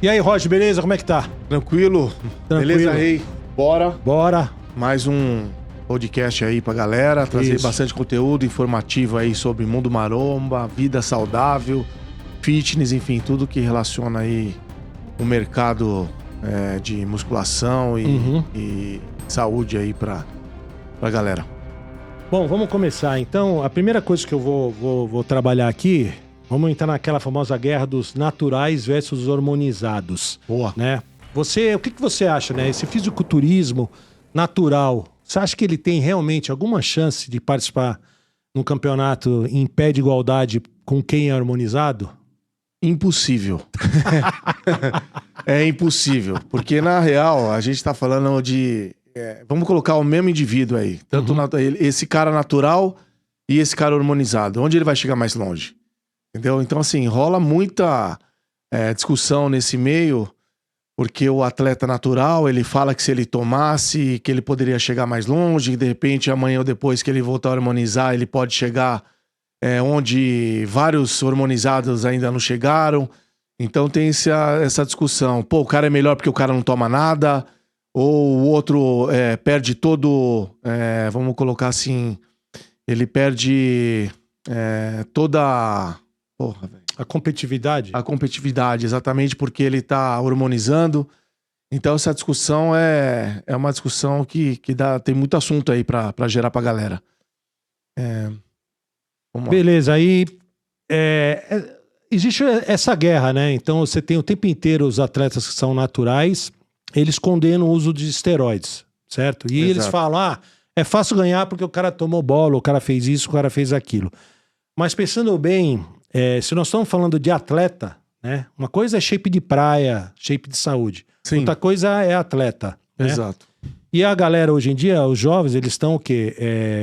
E aí, Roger, beleza? Como é que tá? Tranquilo? Tranquilo. Beleza, Rei? Bora. Bora. Mais um podcast aí pra galera, trazer Isso. bastante conteúdo informativo aí sobre mundo maromba, vida saudável, fitness, enfim, tudo que relaciona aí o mercado de musculação e saúde aí pra galera. Bom, vamos começar. Então, a primeira coisa que eu vou trabalhar aqui, vamos entrar naquela famosa guerra dos naturais versus hormonizados. Boa. Né? O que você acha, né? Esse fisiculturismo natural, você acha que ele tem realmente alguma chance de participar num campeonato em pé de igualdade com quem é harmonizado? Impossível. É impossível. Porque, na real, a gente tá falando de... vamos colocar o mesmo indivíduo aí. Tanto esse cara natural e esse cara hormonizado. Onde ele vai chegar mais longe? Entendeu? Então, assim, rola muita discussão nesse meio, porque o atleta natural, ele fala que se ele tomasse, que ele poderia chegar mais longe, que de repente amanhã ou depois que ele voltar a harmonizar, ele pode chegar onde vários hormonizados ainda não chegaram. Então tem essa discussão. Pô, o cara é melhor porque o cara não toma nada, ou o outro perde todo... vamos colocar assim, ele perde toda... Porra, velho. A competitividade? A competitividade, exatamente porque ele tá hormonizando. Então essa discussão é uma discussão que tem muito assunto aí pra gerar pra galera. Vamos lá. Beleza, aí existe essa guerra, né? Então você tem o tempo inteiro os atletas que são naturais, eles condenam o uso de esteroides, certo? E Exato. eles falam, é fácil ganhar porque o cara tomou bola, o cara fez isso, o cara fez aquilo. Mas pensando bem, se nós estamos falando de atleta, né? Uma coisa é shape de praia, shape de saúde. Sim. Outra coisa é atleta. Né? Exato. E a galera hoje em dia, os jovens, eles estão o quê?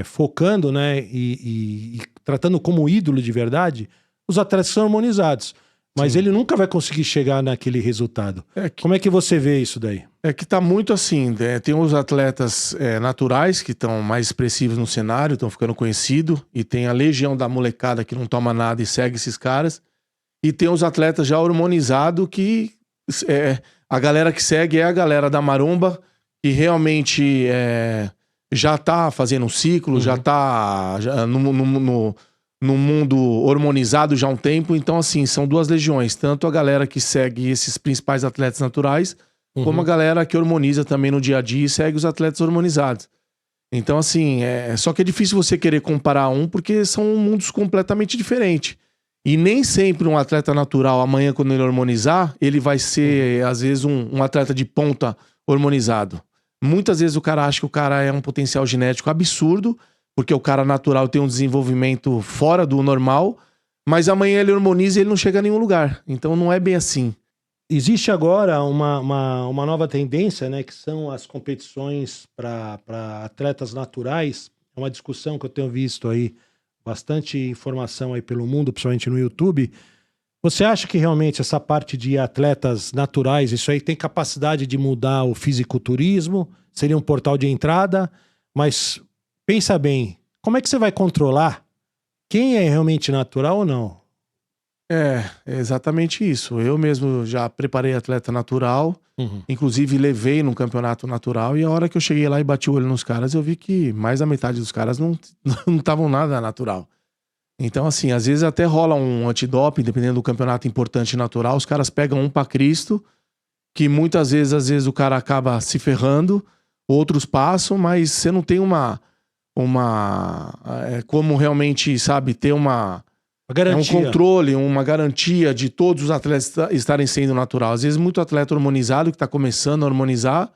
Focando, né? E tratando como ídolo de verdade os atletas que são harmonizados. Mas Sim. ele nunca vai conseguir chegar naquele resultado. Como é que você vê isso daí? É que tá muito assim, né? Tem os atletas naturais que estão mais expressivos no cenário, estão ficando conhecidos, e tem a legião da molecada que não toma nada e segue esses caras, e tem os atletas já hormonizados que a galera que segue é a galera da maromba, que realmente já tá fazendo um ciclo, já tá no mundo hormonizado já há um tempo. Então, assim, são duas legiões. Tanto a galera que segue esses principais atletas naturais, como a galera que hormoniza também no dia a dia e segue os atletas hormonizados. Então, assim, só que é difícil você querer comparar porque são mundos completamente diferentes. E nem sempre um atleta natural, amanhã, quando ele hormonizar, ele vai ser, às vezes, um atleta de ponta hormonizado. Muitas vezes o cara acha que o cara é um potencial genético absurdo, porque o cara natural tem um desenvolvimento fora do normal, mas amanhã ele hormoniza e ele não chega a nenhum lugar. Então não é bem assim. Existe agora uma nova tendência, né? Que são as competições para atletas naturais. É uma discussão que eu tenho visto aí, bastante informação aí pelo mundo, principalmente no YouTube. Você acha que realmente essa parte de atletas naturais, isso aí tem capacidade de mudar o fisiculturismo? Seria um portal de entrada? Mas pensa bem, como é que você vai controlar quem é realmente natural ou não? É exatamente isso. Eu mesmo já preparei atleta natural, inclusive levei num campeonato natural, e a hora que eu cheguei lá e bati o olho nos caras, eu vi que mais da metade dos caras não estavam nada natural. Então, assim, às vezes até rola um antidoping, dependendo do campeonato importante natural, os caras pegam um pra Cristo, que muitas vezes, às vezes o cara acaba se ferrando, outros passam, mas você não tem como realmente, sabe, ter uma garantia. Um controle, uma garantia de todos os atletas estarem sendo natural. Às vezes muito atleta hormonizado que está começando a hormonizar,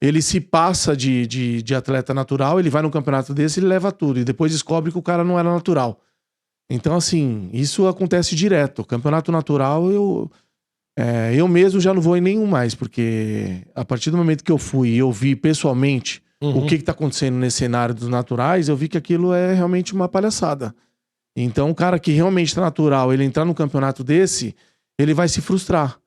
ele se passa de atleta natural, ele vai num campeonato desse, ele leva tudo, e depois descobre que o cara não era natural. Então, assim, isso acontece direto. O campeonato natural, eu mesmo já não vou em nenhum mais, porque a partir do momento que eu fui e eu vi pessoalmente o que está acontecendo nesse cenário dos naturais, eu vi que aquilo é realmente uma palhaçada. Então, o cara que realmente está natural, ele entrar num campeonato desse, ele vai se frustrar.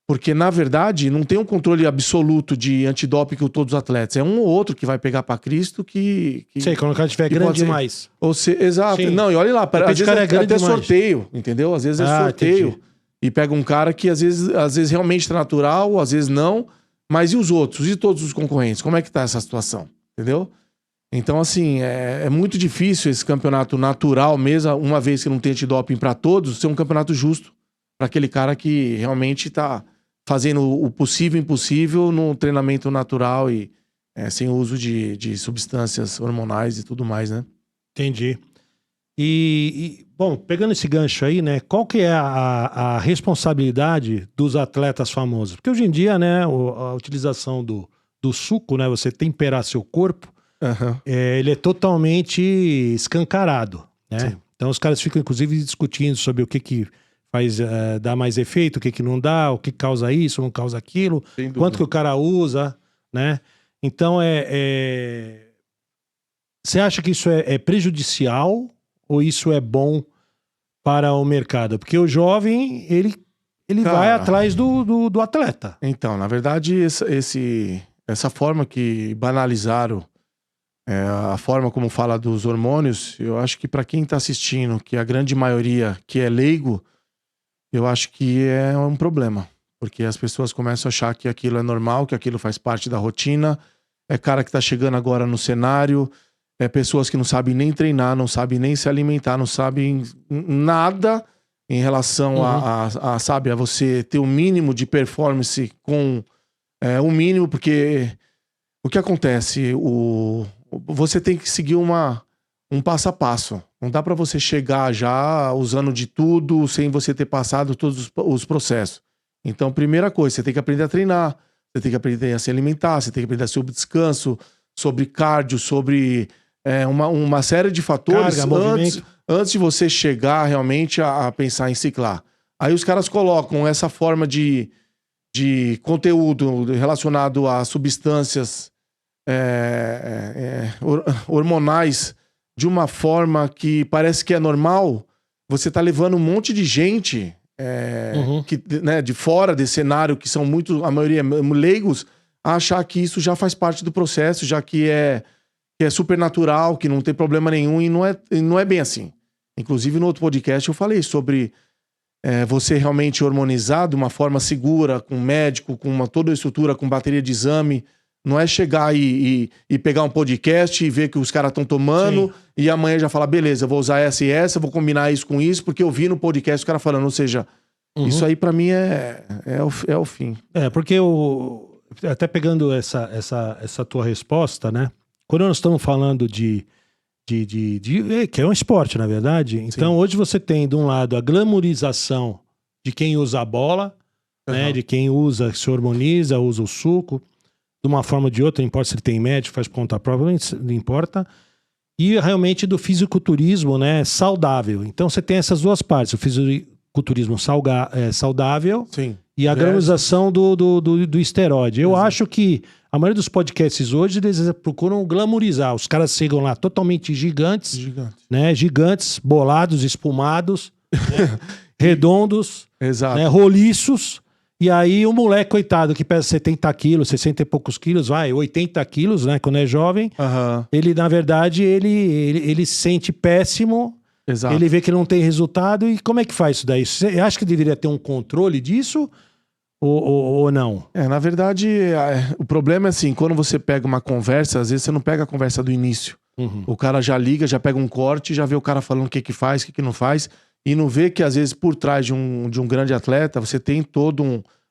Porque, na verdade, não tem um controle absoluto de antidoping com todos os atletas. É um ou outro que vai pegar pra Cristo que sei, quando o cara estiver grande demais. Exato. Sim. Não, e olha lá, às vezes cara é grande até demais. sorteio, entendeu? Às vezes é sorteio. Entendi. e pega um cara que às vezes realmente tá natural, às vezes não, mas e os outros? E todos os concorrentes? Como é que tá essa situação? Entendeu? Então, assim, é muito difícil esse campeonato natural mesmo, uma vez que não tem antidoping para todos, ser um campeonato justo para aquele cara que realmente tá fazendo o possível e impossível no treinamento natural e sem uso de substâncias hormonais e tudo mais, né? Entendi. Bom, pegando esse gancho aí, né? Qual que é a responsabilidade dos atletas famosos? Porque hoje em dia, né, a utilização do suco, né? Você temperar seu corpo, Uhum. ele é totalmente escancarado, né? Sim. Então os caras ficam, inclusive, discutindo sobre o que faz dar mais efeito, o que não dá, o que causa isso, não causa aquilo, Sem dúvida. quanto que o cara usa, né? Então, você acha que isso é prejudicial ou isso é bom para o mercado? Porque o jovem, ele vai atrás do atleta. Então, na verdade, essa forma que banalizaram a forma como fala dos hormônios, eu acho que para quem tá assistindo, que a grande maioria que é leigo, eu acho que é um problema. Porque as pessoas começam a achar que aquilo é normal, que aquilo faz parte da rotina. É cara que tá chegando agora no cenário, pessoas que não sabem nem treinar, não sabem nem se alimentar, não sabem nada em relação sabe, a você ter o mínimo de performance com o mínimo, porque o que acontece? Você tem que seguir um passo a passo. Não dá pra você chegar já usando de tudo sem você ter passado todos os processos. Então, primeira coisa, você tem que aprender a treinar, você tem que aprender a se alimentar, você tem que aprender sobre descanso, sobre cardio, sobre uma série de fatores antes de você chegar realmente a pensar em ciclar. Aí os caras colocam essa forma de conteúdo relacionado a substâncias hormonais de uma forma que parece que é normal. Você tá levando um monte de gente que, né, de fora desse cenário, que são a maioria leigos, a achar que isso já faz parte do processo, já que é super natural, que não tem problema nenhum, e não é bem assim. Inclusive, no outro podcast eu falei sobre você realmente hormonizar de uma forma segura, com médico, com toda a estrutura, com bateria de exame. Não é chegar e pegar um podcast e ver que os caras estão tomando. Sim. E amanhã já falar, beleza, eu vou usar essa e essa, vou combinar isso com isso, porque eu vi no podcast o cara falando. Ou seja, isso aí pra mim é o fim. Porque até pegando essa tua resposta, né? Quando nós estamos falando que é um esporte, na verdade. Então, sim, hoje você tem, de um lado, a glamorização de quem usa a bola, né? De quem se hormoniza, usa o suco, de uma forma ou de outra, não importa se ele tem médico, faz por conta própria, não importa. E realmente do fisiculturismo, né? Saudável. Então, você tem essas duas partes. O fisiculturismo saudável, sim, e a glamorização do esteroide. Eu acho que a maioria dos podcasts hoje, eles procuram glamorizar. Os caras chegam lá totalmente gigantes, né? Gigantes, bolados, espumados, né? Redondos, né? Roliços. E aí o moleque, coitado, que pesa 70 quilos, 60 e poucos quilos, 80 quilos, né? Quando é jovem, ele, na verdade, ele se sente péssimo. Exato. Ele vê que não tem resultado. E como é que faz isso daí? Você acha que deveria ter um controle disso? Ou não? Na verdade, o problema é assim, quando você pega uma conversa, às vezes você não pega a conversa do início. O cara já liga, já pega um corte, já vê o cara falando o que faz, o que não faz, e não vê que às vezes por trás de um grande atleta, você tem toda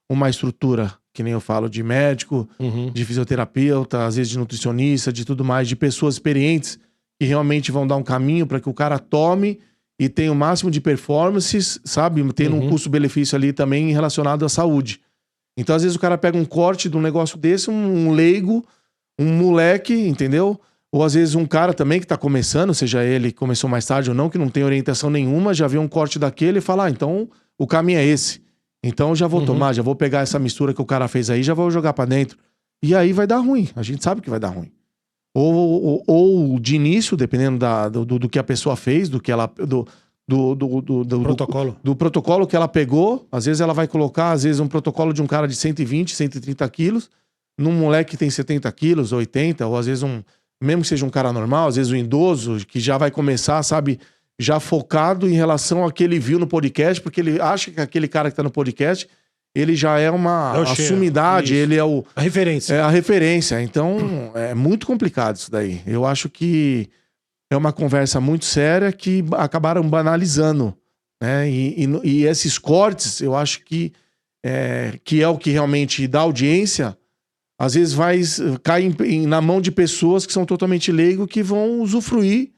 uma estrutura, que nem eu falo, de médico, de fisioterapeuta, às vezes de nutricionista, de tudo mais, de pessoas experientes que realmente vão dar um caminho para que o cara tome e tenha o máximo de performances, sabe? Tendo um custo-benefício ali também relacionado à saúde. Então, às vezes, o cara pega um corte de um negócio desse, um leigo, um moleque, entendeu? Ou às vezes um cara também que tá começando, seja ele que começou mais tarde ou não, que não tem orientação nenhuma, já vê um corte daquele e fala, então o caminho é esse. Então eu já vou tomar, já vou pegar essa mistura que o cara fez aí, já vou jogar pra dentro. E aí vai dar ruim, a gente sabe que vai dar ruim. Ou de início, dependendo do que a pessoa fez, do que ela... Do protocolo que ela pegou, às vezes ela vai colocar, às vezes, um protocolo de um cara de 120, 130 quilos, num moleque que tem 70 quilos, 80, ou às vezes mesmo que seja um cara normal, às vezes um idoso, que já vai começar, sabe, já focado em relação ao que ele viu no podcast, porque ele acha que aquele cara que tá no podcast, ele já é uma sumidade, ele é a referência. É a referência. Então, é muito complicado isso daí. Eu acho que é uma conversa muito séria que acabaram banalizando, né? E esses cortes, eu acho que é o que realmente dá audiência, às vezes cai na mão de pessoas que são totalmente leigos, que vão usufruir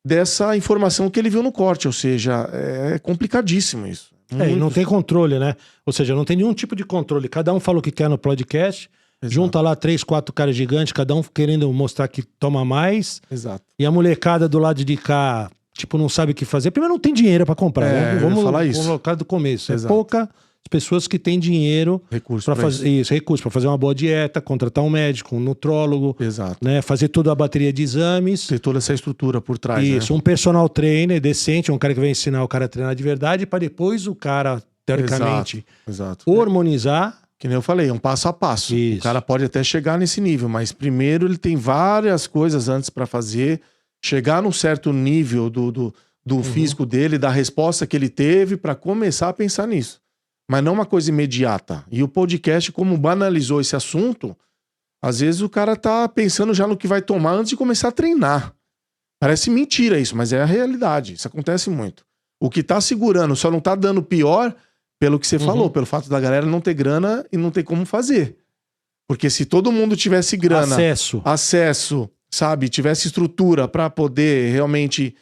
dessa informação que ele viu no corte. Ou seja, é complicadíssimo isso. E não tem controle, né? Ou seja, não tem nenhum tipo de controle. Cada um fala o que quer no podcast, junta lá 3, 4 caras gigantes, cada um querendo mostrar que toma mais. Exato. E a molecada do lado de cá, tipo, não sabe o que fazer. Primeiro, não tem dinheiro pra comprar. Vamos falar isso. colocar do começo. Exato. É pouca as pessoas que têm dinheiro para fazer isso, recurso para fazer uma boa dieta, contratar um médico, um nutrólogo, exato, né, fazer toda a bateria de exames, ter toda essa estrutura por trás, isso, né? Um personal trainer decente, um cara que vai ensinar o cara a treinar de verdade, para depois o cara teoricamente exato. hormonizar. Que nem eu falei, é um passo a passo. Isso. O cara pode até chegar nesse nível, mas primeiro ele tem várias coisas antes para fazer, chegar num certo nível do físico dele, da resposta que ele teve, para começar a pensar nisso. Mas não uma coisa imediata. E o podcast, como banalizou esse assunto, às vezes o cara tá pensando já no que vai tomar antes de começar a treinar. Parece mentira isso, mas é a realidade. Isso acontece muito. O que tá segurando só não tá dando pior pelo que você falou, pelo fato da galera não ter grana e não ter como fazer. Porque se todo mundo tivesse grana, acesso, sabe, tivesse estrutura para poder realmente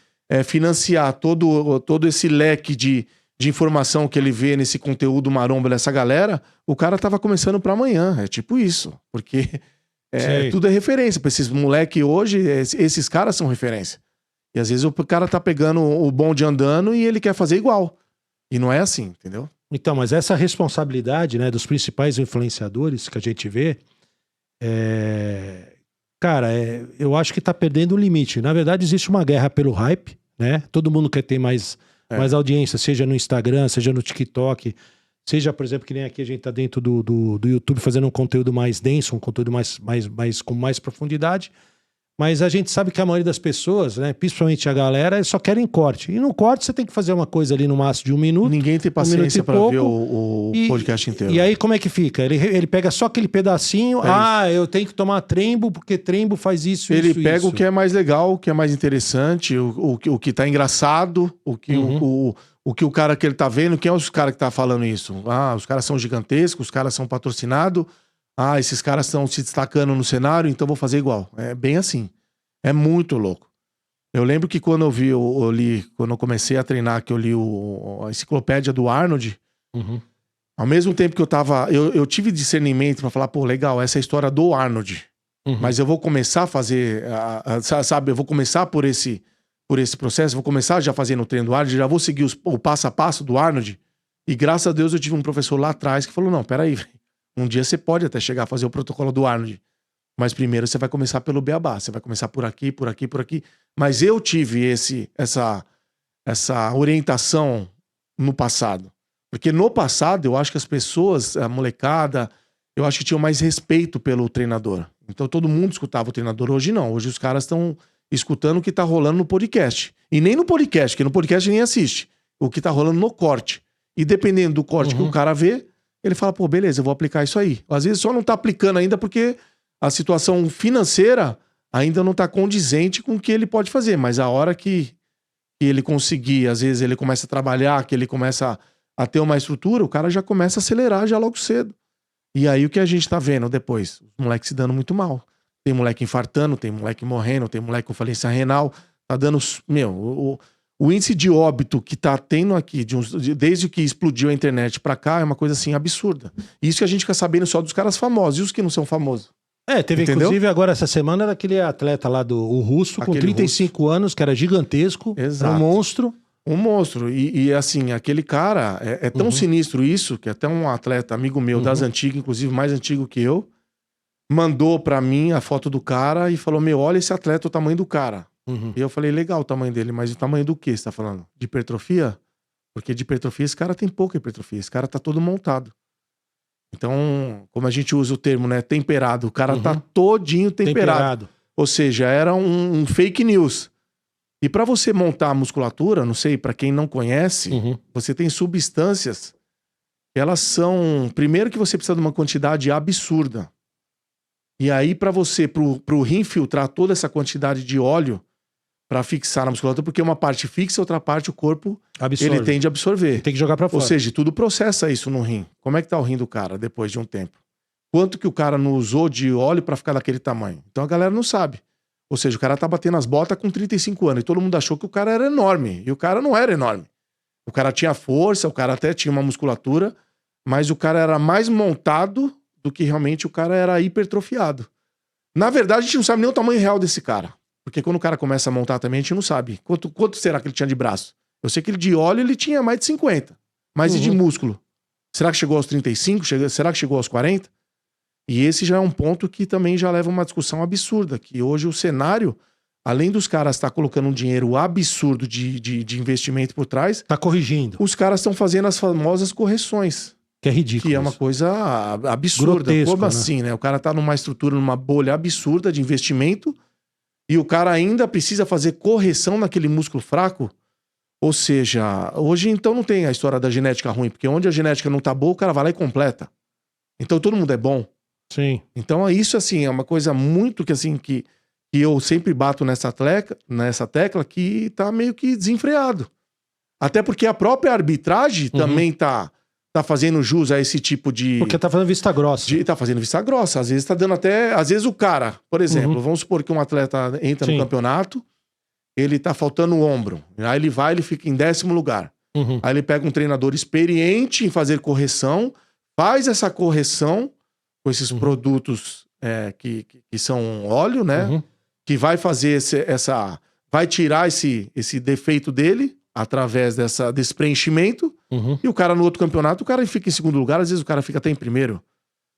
financiar todo esse leque de informação que ele vê nesse conteúdo maromba dessa galera, o cara tava começando para amanhã. É tipo isso. Porque tudo é referência. Para esses moleque hoje, esses caras são referência. E às vezes o cara tá pegando o bonde andando e ele quer fazer igual. E não é assim, entendeu? Então, mas essa responsabilidade, né, dos principais influenciadores que a gente vê, cara, eu acho que tá perdendo o limite. Na verdade, existe uma guerra pelo hype, né? Todo mundo quer ter mais audiência, seja no Instagram, seja no TikTok, seja, por exemplo, que nem aqui a gente tá dentro do YouTube fazendo um conteúdo mais denso, um conteúdo com mais profundidade. Mas a gente sabe que a maioria das pessoas, né, principalmente a galera, só querem corte. E no corte você tem que fazer uma coisa ali no máximo de 1 minuto. Ninguém tem paciência para ver o podcast inteiro. E aí como é que fica? Ele pega só aquele pedacinho. Eu tenho que tomar trembo porque trembo faz isso, ele isso, pega isso. O que é mais legal, o que é mais interessante, o que tá engraçado, o que o cara que ele tá vendo, quem é os caras que tá falando isso? Os caras são gigantescos, os caras são patrocinados. Esses caras estão se destacando no cenário, então vou fazer igual. É bem assim. É muito louco. Eu lembro que quando eu li, quando eu comecei a treinar, que eu li a enciclopédia do Arnold, ao mesmo tempo que eu tive discernimento pra falar, pô, legal, essa é a história do Arnold. Mas eu vou começar a fazer, sabe, eu vou começar por esse processo, vou começar já fazendo o treino do Arnold, já vou seguir o passo a passo do Arnold. E graças a Deus eu tive um professor lá atrás que falou, não, peraí, um dia você pode até chegar a fazer o protocolo do Arnold. Mas primeiro você vai começar pelo beabá. Você vai começar por aqui, por aqui, por aqui. Mas eu tive essa orientação no passado. Porque no passado eu acho que as pessoas, a molecada, eu acho que tinham mais respeito pelo treinador. Então todo mundo escutava o treinador. Hoje não. Hoje os caras estão escutando o que tá rolando no podcast. E nem no podcast, porque no podcast nem assiste. O que tá rolando no corte. E dependendo do corte que o cara vê, ele fala, pô, beleza, eu vou aplicar isso aí. Às vezes só não tá aplicando ainda porque a situação financeira ainda não tá condizente com o que ele pode fazer. Mas a hora que ele conseguir, às vezes ele começa a trabalhar, que ele começa a ter uma estrutura, o cara já começa a acelerar já logo cedo. E aí o que a gente tá vendo depois? Os moleques se dando muito mal. Tem moleque infartando, tem moleque morrendo, tem moleque com falência renal. Tá dando... O índice de óbito que tá tendo aqui, desde que explodiu a internet pra cá, é uma coisa assim absurda. Isso que a gente fica sabendo só dos caras famosos. E os que não são famosos? Teve entendeu? Inclusive agora essa semana era aquele atleta lá o russo, com 35 anos, que era gigantesco. Exato. Era um monstro. Um monstro. E assim, aquele cara, é tão sinistro isso, que até um atleta, amigo meu, das antigas, inclusive mais antigo que eu, mandou pra mim a foto do cara e falou, olha esse atleta, o tamanho do cara. E eu falei, legal o tamanho dele, mas o tamanho do que você tá falando? De hipertrofia? Porque de hipertrofia esse cara tem pouca hipertrofia, esse cara tá todo montado. Então, como a gente usa o termo, né, temperado, o cara tá todinho temperado. Ou seja, era um fake news. E para você montar a musculatura, não sei, para quem não conhece, Uhum. você tem substâncias que elas são... Primeiro que você precisa de uma quantidade absurda. E aí para você, pro rim filtrar toda essa quantidade de óleo para fixar na musculatura, porque uma parte fixa, outra parte o corpo Absorve. ele tende a absorver. Tem que jogar para Ou fora. seja, tudo processa isso no rim. Como é que tá o rim do cara depois de um tempo? Quanto que o cara não usou de óleo para ficar daquele tamanho? Então a galera não sabe. Ou seja, o cara tá batendo as botas com 35 anos e todo mundo achou que o cara era enorme. E o cara não era enorme. O cara tinha força, o cara até tinha uma musculatura, mas o cara era mais montado do que realmente o cara era hipertrofiado. Na verdade, a gente não sabe nem o tamanho real desse cara. Porque quando o cara começa a montar também, a gente não sabe. Quanto será que ele tinha de braço? Eu sei que ele de óleo ele tinha mais de 50. Mas e de músculo? Será que chegou aos 35? Será que chegou aos 40? E esse já é um ponto que também já leva uma discussão absurda. Que hoje o cenário, além dos caras estar colocando um dinheiro absurdo de investimento por trás... Tá corrigindo. Os caras estão fazendo as famosas correções. Que é ridículo. Que é uma isso. coisa absurda. Grotesco, Como né? assim, né? O cara tá numa estrutura, numa bolha absurda de investimento e o cara ainda precisa fazer correção naquele músculo fraco. Ou seja, hoje então não tem a história da genética ruim, porque onde a genética não tá boa, o cara vai lá e completa. Então todo mundo é bom. Sim. Então isso, assim, é uma coisa muito que, assim, que eu sempre bato nessa tecla que tá meio que desenfreado. Até porque a própria arbitragem também tá fazendo jus a esse tipo de... Porque tá fazendo vista grossa. Tá fazendo vista grossa. Às vezes tá dando até... Às vezes o cara, por exemplo, vamos supor que um atleta entra no campeonato, ele tá faltando o ombro. Aí ele fica em 10º lugar. Aí ele pega um treinador experiente em fazer correção, faz essa correção com esses produtos que são óleo, né? Que vai fazer vai tirar esse defeito dele através desse preenchimento. E o cara no outro campeonato, o cara fica em 2º lugar, às vezes o cara fica até em 1º.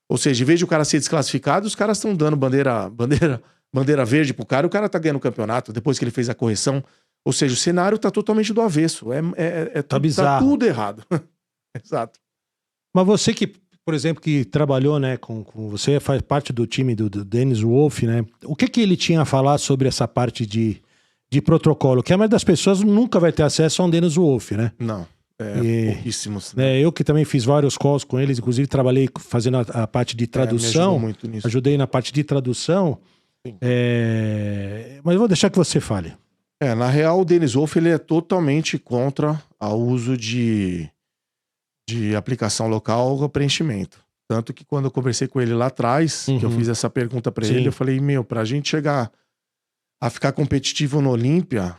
Ou seja, em vez de o cara ser desclassificado, os caras estão dando bandeira verde pro cara e o cara tá ganhando o campeonato depois que ele fez a correção. Ou seja, o cenário tá totalmente do avesso. Tá bizarro. Tá tudo errado. Exato. Mas você que, por exemplo, que trabalhou, né, com você faz parte do time do Dennis Wolf, né? O que ele tinha a falar sobre essa parte de protocolo? Que a maioria das pessoas nunca vai ter acesso a um Dennis Wolf, né? Não. Pouquíssimos. Né? Eu que também fiz vários calls com eles, inclusive trabalhei fazendo a parte de tradução. Me ajudou muito nisso. Ajudei na parte de tradução. Mas eu vou deixar que você fale. Na real, o Dennis Wolf ele é totalmente contra o uso de aplicação local ou preenchimento. Tanto que quando eu conversei com ele lá atrás, que eu fiz essa pergunta pra ele, eu falei, pra gente chegar a ficar competitivo no Olímpia,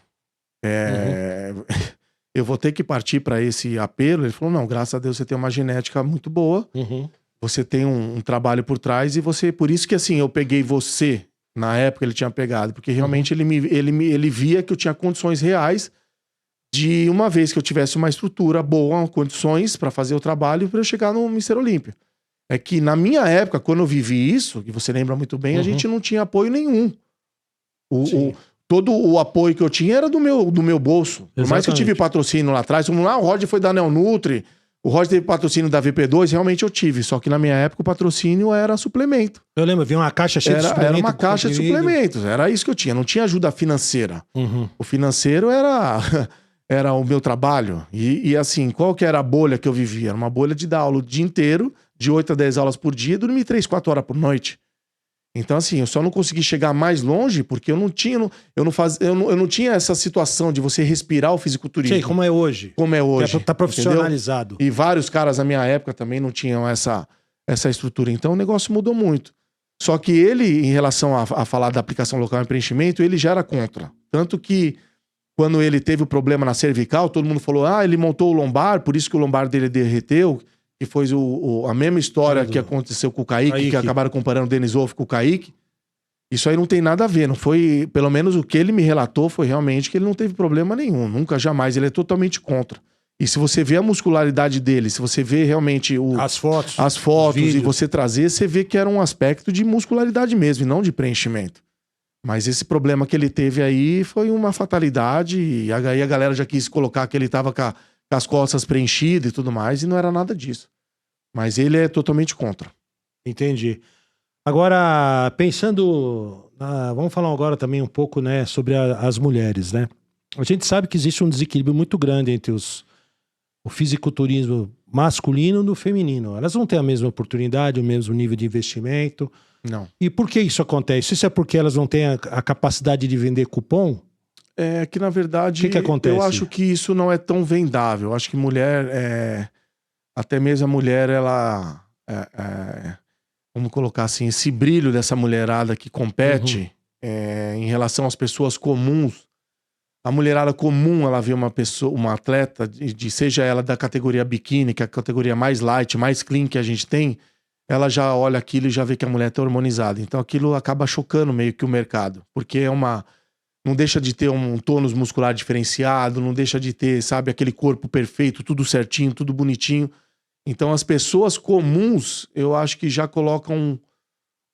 eu vou ter que partir pra esse apelo. Ele falou, não, graças a Deus você tem uma genética muito boa, você tem um trabalho por trás e por isso que assim, eu peguei você, na época ele tinha pegado, porque realmente ele via que eu tinha condições reais de uma vez que eu tivesse uma estrutura boa, condições para fazer o trabalho para eu chegar no Mr. Olímpia. É que na minha época, quando eu vivi isso, que você lembra muito bem, a gente não tinha apoio nenhum. Todo o apoio que eu tinha era do meu bolso. Por mais que eu tive patrocínio lá atrás, como lá o Roger foi da Neonutri, o Roger teve patrocínio da VP2, realmente eu tive. Só que na minha época o patrocínio era suplemento. Eu lembro, vinha uma caixa cheia de suplementos. Era uma caixa de suplementos, era isso que eu tinha. Não tinha ajuda financeira. O financeiro era o meu trabalho. E assim, qual que era a bolha que eu vivia? Era uma bolha de dar aula o dia inteiro, de 8 a 10 aulas por dia, e dormir 3, 4 horas por noite. Então assim, eu só não consegui chegar mais longe porque eu não tinha essa situação de você respirar o fisiculturismo. Sei, como é hoje. Como é hoje. Tá profissionalizado. Entendeu? E vários caras na minha época também não tinham essa estrutura. Então o negócio mudou muito. Só que ele, em relação a falar da aplicação local em preenchimento, ele já era contra. Tanto que quando ele teve o problema na cervical, todo mundo falou, ele montou o lombar, por isso que o lombar dele derreteu, que foi a mesma história que aconteceu com o Kaique, que acabaram comparando o Dennis Wolf com o Kaique. Isso aí não tem nada a ver, não foi, pelo menos o que ele me relatou foi realmente que ele não teve problema nenhum, nunca, jamais, ele é totalmente contra. E se você vê a muscularidade dele, se você vê realmente as fotos e você trazer, você vê que era um aspecto de muscularidade mesmo, e não de preenchimento. Mas esse problema que ele teve aí foi uma fatalidade, e aí a galera já quis colocar que ele tava com as costas preenchidas e tudo mais, e não era nada disso. Mas ele é totalmente contra. Entendi. Agora, pensando... vamos falar agora também um pouco, né, sobre as mulheres, né? A gente sabe que existe um desequilíbrio muito grande entre o fisiculturismo masculino e o feminino. Elas não têm a mesma oportunidade, o mesmo nível de investimento. Não. E por que isso acontece? Isso é porque elas não têm a capacidade de vender cupom? É que, na verdade, que acontece? Eu acho que isso não é tão vendável. Eu acho que mulher, até mesmo a mulher, ela... vamos colocar assim, esse brilho dessa mulherada que compete em relação às pessoas comuns. A mulherada comum, ela vê uma atleta, seja ela da categoria biquíni, que é a categoria mais light, mais clean que a gente tem, ela já olha aquilo e já vê que a mulher tá hormonizada. Então aquilo acaba chocando meio que o mercado, porque não deixa de ter um tônus muscular diferenciado, não deixa de ter, sabe, aquele corpo perfeito, tudo certinho, tudo bonitinho. Então as pessoas comuns, eu acho que já colocam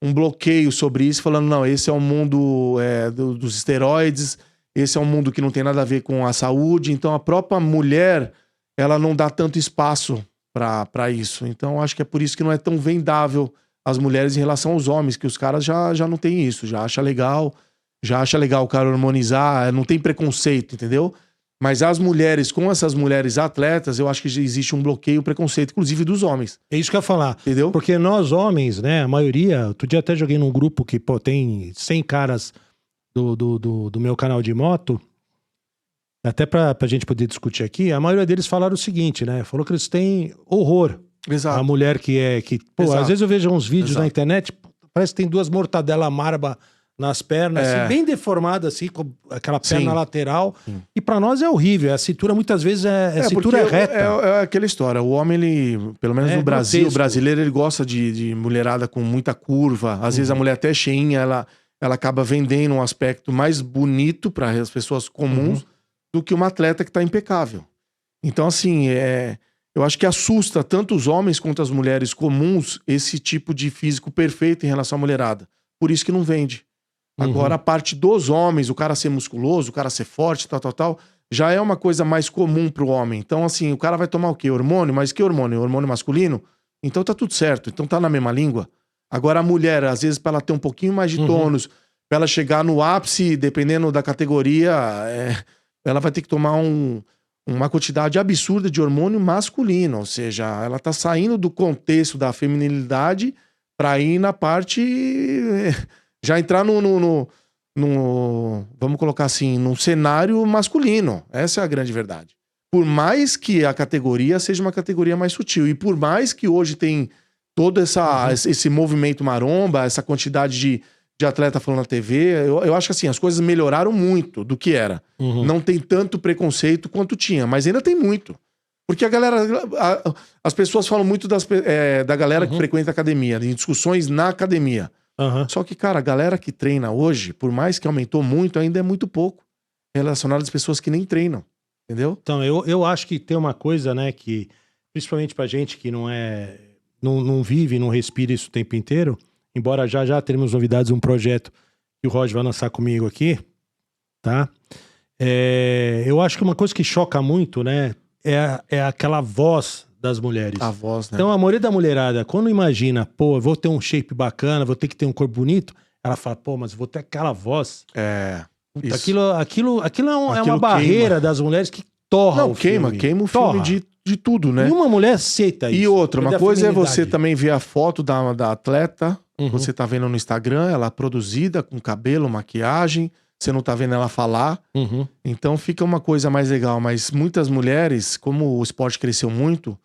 um bloqueio sobre isso, falando, não, esse é o mundo dos esteroides, esse é um mundo que não tem nada a ver com a saúde. Então a própria mulher, ela não dá tanto espaço para isso. Então acho que é por isso que não é tão vendável as mulheres em relação aos homens, que os caras já não tem isso, já acha legal o cara hormonizar, não tem preconceito, entendeu? Mas as mulheres, com essas mulheres atletas, eu acho que já existe um bloqueio, preconceito, inclusive dos homens. É isso que eu ia falar. Entendeu? Porque nós homens, né, a maioria... Outro dia até joguei num grupo que, pô, tem 100 caras do meu canal de moto. Até pra gente poder discutir aqui, a maioria deles falaram o seguinte, né? Falou que eles têm horror. Exato. A mulher pô, Exato. às vezes eu vejo uns vídeos Exato. na internet, parece que tem 2 mortadela marba nas pernas, assim, bem deformada, assim, com aquela perna lateral. Sim. E pra nós é horrível. A cintura, muitas vezes, a cintura reta. É aquela história. O homem, ele, pelo menos no Brasil, o brasileiro, ele gosta de mulherada com muita curva. Às vezes a mulher até cheinha, ela acaba vendendo um aspecto mais bonito para as pessoas comuns do que uma atleta que tá impecável. Então, assim, eu acho que assusta tanto os homens quanto as mulheres comuns esse tipo de físico perfeito em relação à mulherada. Por isso que não vende. Agora, a parte dos homens, o cara ser musculoso, o cara ser forte, tal, já é uma coisa mais comum pro homem. Então, assim, o cara vai tomar o quê? Hormônio? Mas que hormônio? Hormônio masculino? Então tá tudo certo. Então tá na mesma língua. Agora, a mulher, às vezes, pra ela ter um pouquinho mais de tônus, pra ela chegar no ápice, dependendo da categoria, ela vai ter que tomar uma quantidade absurda de hormônio masculino. Ou seja, ela tá saindo do contexto da feminilidade pra ir na parte... já entrar vamos colocar assim, num cenário masculino. Essa é a grande verdade. Por mais que a categoria seja uma categoria mais sutil, e por mais que hoje tem todo esse movimento maromba, essa quantidade de atleta falando na TV, eu acho que assim, as coisas melhoraram muito do que era. Não tem tanto preconceito quanto tinha, mas ainda tem muito. Porque a galera, as pessoas falam muito da galera que frequenta a academia, em discussões na academia. Só que, cara, a galera que treina hoje, por mais que aumentou muito, ainda é muito pouco relacionado às pessoas que nem treinam, entendeu? Então, eu acho que tem uma coisa, né, que principalmente pra gente que não vive, não respira isso o tempo inteiro, embora já teremos novidades, um projeto que o Roger vai lançar comigo aqui, tá? Eu acho que uma coisa que choca muito, né, é aquela voz das mulheres. A voz, né? Então a maioria da mulherada, quando imagina, pô, eu vou ter um shape bacana, vou ter que ter um corpo bonito, ela fala, pô, mas eu vou ter aquela voz. Puta, aquilo é uma barreira das mulheres que torra o filme. Queima o filme de tudo, né? E uma mulher aceita isso. E outra, uma coisa é você também ver a foto da atleta, você tá vendo no Instagram, ela produzida, com cabelo, maquiagem, você não tá vendo ela falar. Então fica uma coisa mais legal, mas muitas mulheres, como o esporte cresceu muito,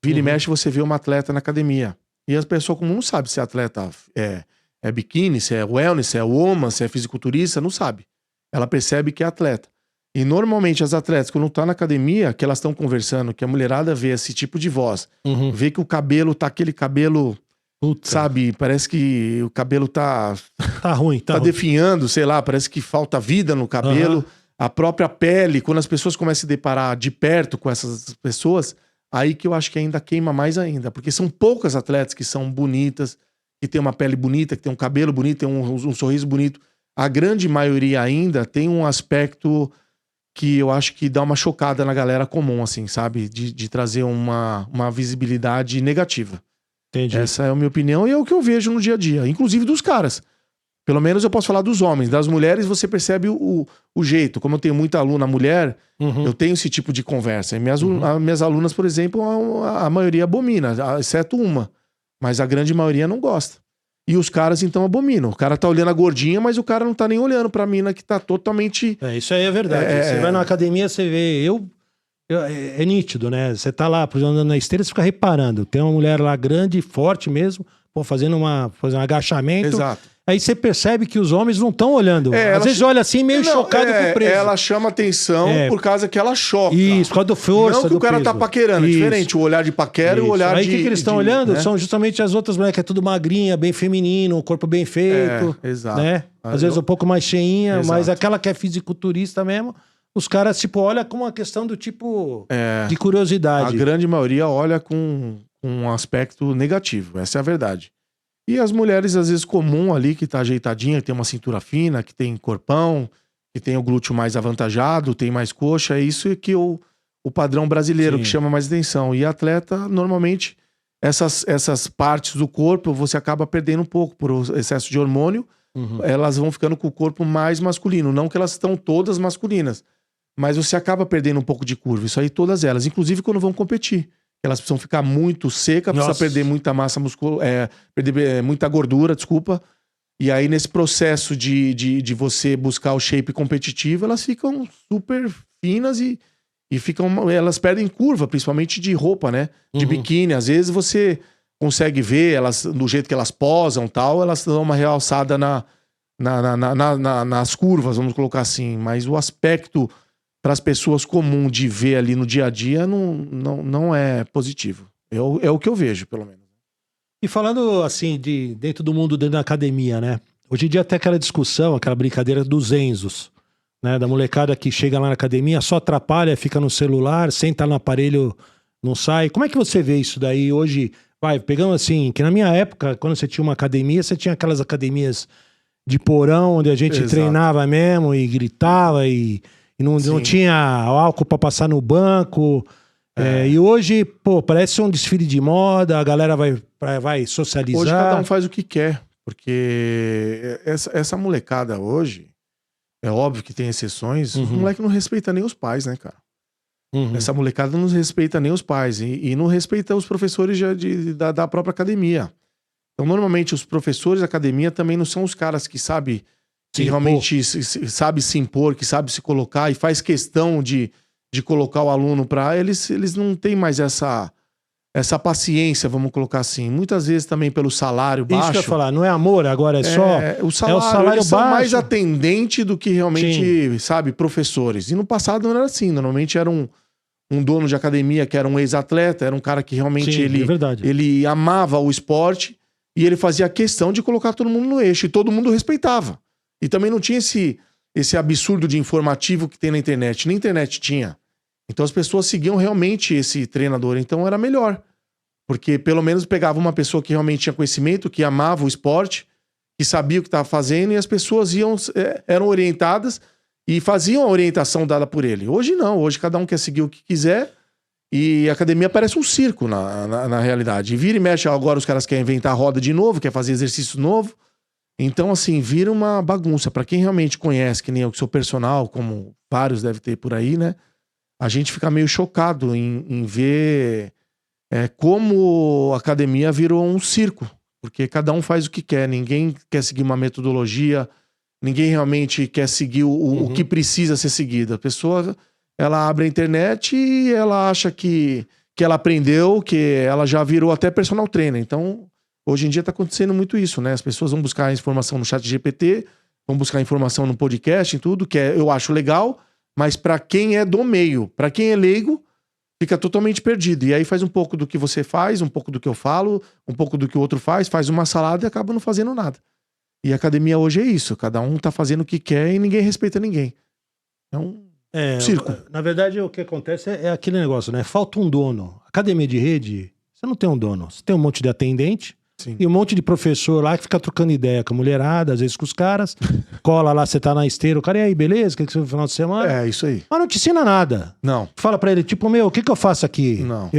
vira e mexe, você vê uma atleta na academia. E as pessoas comum não sabem se a atleta é biquíni, se é wellness, se é woman, se é fisiculturista, não sabe. Ela percebe que é atleta. E normalmente as atletas, quando estão na academia, que elas estão conversando, que a mulherada vê esse tipo de voz, vê que o cabelo tá aquele cabelo, sabe, parece que o cabelo tá ruim, tá definhando, sei lá, parece que falta vida no cabelo. A própria pele, quando as pessoas começam a se deparar de perto com essas pessoas, aí que eu acho que ainda queima mais ainda. Porque são poucas atletas que são bonitas, que tem uma pele bonita, que tem um cabelo bonito, tem um sorriso bonito. A grande maioria ainda tem um aspecto que eu acho que dá uma chocada na galera comum, assim, sabe? De trazer uma visibilidade negativa. Entendi. Essa é a minha opinião e é o que eu vejo no dia a dia. Inclusive dos caras. Pelo menos eu posso falar dos homens. Das mulheres você percebe o jeito. Como eu tenho muita aluna mulher, eu tenho esse tipo de conversa. E minhas alunas, por exemplo, a maioria abomina, exceto uma. Mas a grande maioria não gosta. E os caras, então, abominam. O cara tá olhando a gordinha, mas o cara não tá nem olhando pra mina que tá totalmente... Isso aí é verdade. Você vai na academia, você vê... É nítido, né? Você tá lá, por exemplo, andando na esteira, você fica reparando. Tem uma mulher lá grande, forte mesmo, fazendo um agachamento. Exato. Aí você percebe que os homens não estão olhando. Às vezes olha assim, meio chocado com o preço. Ela chama atenção por causa que ela choca. Isso, por causa da força. Não que o cara tá paquerando, é diferente. O olhar de paquera e o olhar Aí o que eles estão olhando? Né? São justamente as outras mulheres, que é tudo magrinha, bem feminino, o corpo bem feito. Exato. Né? Às vezes um pouco mais cheinha, mas aquela que é fisiculturista mesmo, os caras, tipo, olham com uma questão do tipo de curiosidade. A grande maioria olha com um aspecto negativo, essa é a verdade. E as mulheres, às vezes, comum ali, que tá ajeitadinha, que tem uma cintura fina, que tem corpão, que tem o glúteo mais avantajado, tem mais coxa, é isso que o padrão brasileiro que chama mais atenção. E atleta, normalmente, essas partes do corpo você acaba perdendo um pouco por excesso de hormônio, elas vão ficando com o corpo mais masculino. Não que elas estão todas masculinas, mas você acaba perdendo um pouco de curva. Isso aí, todas elas, inclusive quando vão competir. Elas precisam ficar muito secas, precisa perder muita massa muscular, perder muita gordura, desculpa. E aí, nesse processo de você buscar o shape competitivo, elas ficam super finas e elas perdem curva, principalmente de roupa, né? De biquíni. Às vezes você consegue ver elas, do jeito que elas posam e tal, elas dão uma realçada nas curvas, vamos colocar assim. Mas o aspecto para as pessoas comuns de ver ali no dia a dia não é positivo. É o que eu vejo, pelo menos. E falando assim, dentro do mundo, dentro da academia, né? Hoje em dia tem aquela discussão, aquela brincadeira dos Enzos, né? Da molecada que chega lá na academia, só atrapalha, fica no celular, senta no aparelho, não sai. Como é que você vê isso daí hoje? Pegando assim, que na minha época, quando você tinha uma academia, você tinha aquelas academias de porão, onde a gente treinava mesmo e gritava e não tinha álcool pra passar no banco. E hoje, parece um desfile de moda, a galera vai socializar. Hoje cada um faz o que quer, porque essa molecada hoje, é óbvio que tem exceções, o moleque não respeita nem os pais, né, cara? Essa molecada não respeita nem os pais e não respeita os professores da própria academia. Então, normalmente, os professores da academia também não são os caras que sabem que realmente sabe se impor, que sabe se colocar e faz questão de colocar o aluno para... Eles não têm mais essa paciência, vamos colocar assim. Muitas vezes também pelo salário baixo. Isso que eu ia falar, não é amor, agora é só... O salário eles são mais atendente do que realmente, sabe, professores. E no passado não era assim. Normalmente era um dono de academia que era um ex-atleta, era um cara que realmente ele amava o esporte e ele fazia questão de colocar todo mundo no eixo. E todo mundo respeitava. E também não tinha esse absurdo de informativo que tem na internet. Na internet tinha. Então as pessoas seguiam realmente esse treinador. Então era melhor. Porque pelo menos pegava uma pessoa que realmente tinha conhecimento, que amava o esporte, que sabia o que estava fazendo, e as pessoas eram orientadas e faziam a orientação dada por ele. Hoje não. Hoje cada um quer seguir o que quiser e a academia parece um circo na realidade. E vira e mexe, agora os caras querem inventar roda de novo, quer fazer exercício novo. Então, assim, vira uma bagunça. Pra quem realmente conhece, que nem eu que sou personal, como vários devem ter por aí, né? A gente fica meio chocado em ver como a academia virou um circo. Porque cada um faz o que quer. Ninguém quer seguir uma metodologia. Ninguém realmente quer seguir o que precisa ser seguido. A pessoa, ela abre a internet e ela acha que ela aprendeu, que ela já virou até personal trainer. Então... Hoje em dia está acontecendo muito isso, né? As pessoas vão buscar informação no ChatGPT, vão buscar informação no podcast, em tudo, que eu acho legal, mas para quem é do meio, para quem é leigo, fica totalmente perdido. E aí faz um pouco do que você faz, um pouco do que eu falo, um pouco do que o outro faz uma salada e acaba não fazendo nada. E a academia hoje é isso, cada um tá fazendo o que quer e ninguém respeita ninguém. É um circo. Na verdade, o que acontece é aquele negócio, né? Falta um dono. Academia de rede, você não tem um dono. Você tem um monte de atendente. Sim. E um monte de professor lá que fica trocando ideia com a mulherada, às vezes com os caras. Cola lá, você tá na esteira, o cara, e aí, beleza? O que você fez no final de semana? É, isso aí. Mas não te ensina nada. Não. Fala pra ele, tipo, meu, o que eu faço aqui? Não.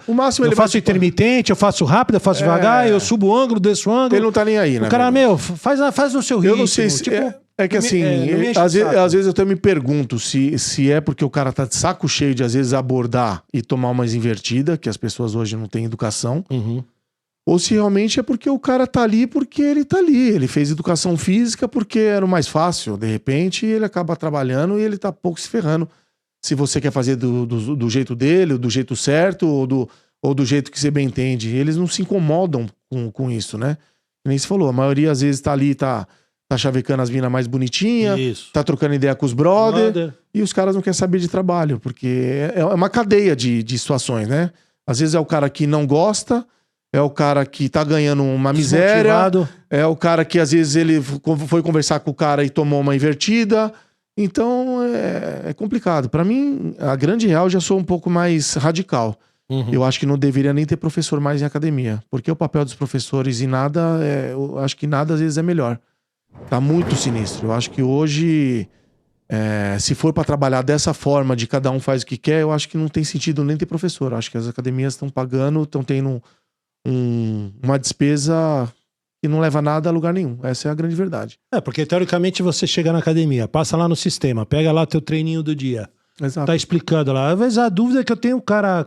O máximo eu ele faço vai... intermitente, eu faço rápido, eu faço devagar, eu subo o ângulo, desço o ângulo. Ele não tá nem aí, né? O cara, meu, faz no seu ritmo. Eu não sei se... Tipo, é que assim, às vezes eu até me pergunto se é porque o cara tá de saco cheio de às vezes abordar e tomar umas invertidas, que as pessoas hoje não têm educação, ou se realmente é porque o cara tá ali porque ele tá ali. Ele fez educação física porque era o mais fácil. De repente ele acaba trabalhando e ele tá pouco se ferrando. Se você quer fazer do jeito dele, do jeito certo, ou do jeito que você bem entende. Eles não se incomodam com isso, né? Nem se falou, a maioria às vezes tá ali, tá chavecando as minas mais bonitinhas, tá trocando ideia com os brother, e os caras não querem saber de trabalho, porque é uma cadeia de situações, né? Às vezes é o cara que não gosta, é o cara que tá ganhando uma miséria, é o cara que às vezes ele foi conversar com o cara e tomou uma invertida. Então é complicado. Pra mim, a grande real, eu já sou um pouco mais radical. Eu acho que não deveria nem ter professor mais em academia, porque o papel dos professores em nada, eu acho que nada às vezes é melhor. Tá muito sinistro. Eu acho que hoje, se for pra trabalhar dessa forma, de cada um faz o que quer, eu acho que não tem sentido nem ter professor. Eu acho que as academias estão pagando, estão tendo uma despesa que não leva nada a lugar nenhum. Essa é a grande verdade. Porque teoricamente você chega na academia, passa lá no sistema, pega lá teu treininho do dia. Exato. Tá explicando lá. Às vezes a dúvida é que eu tenho, cara...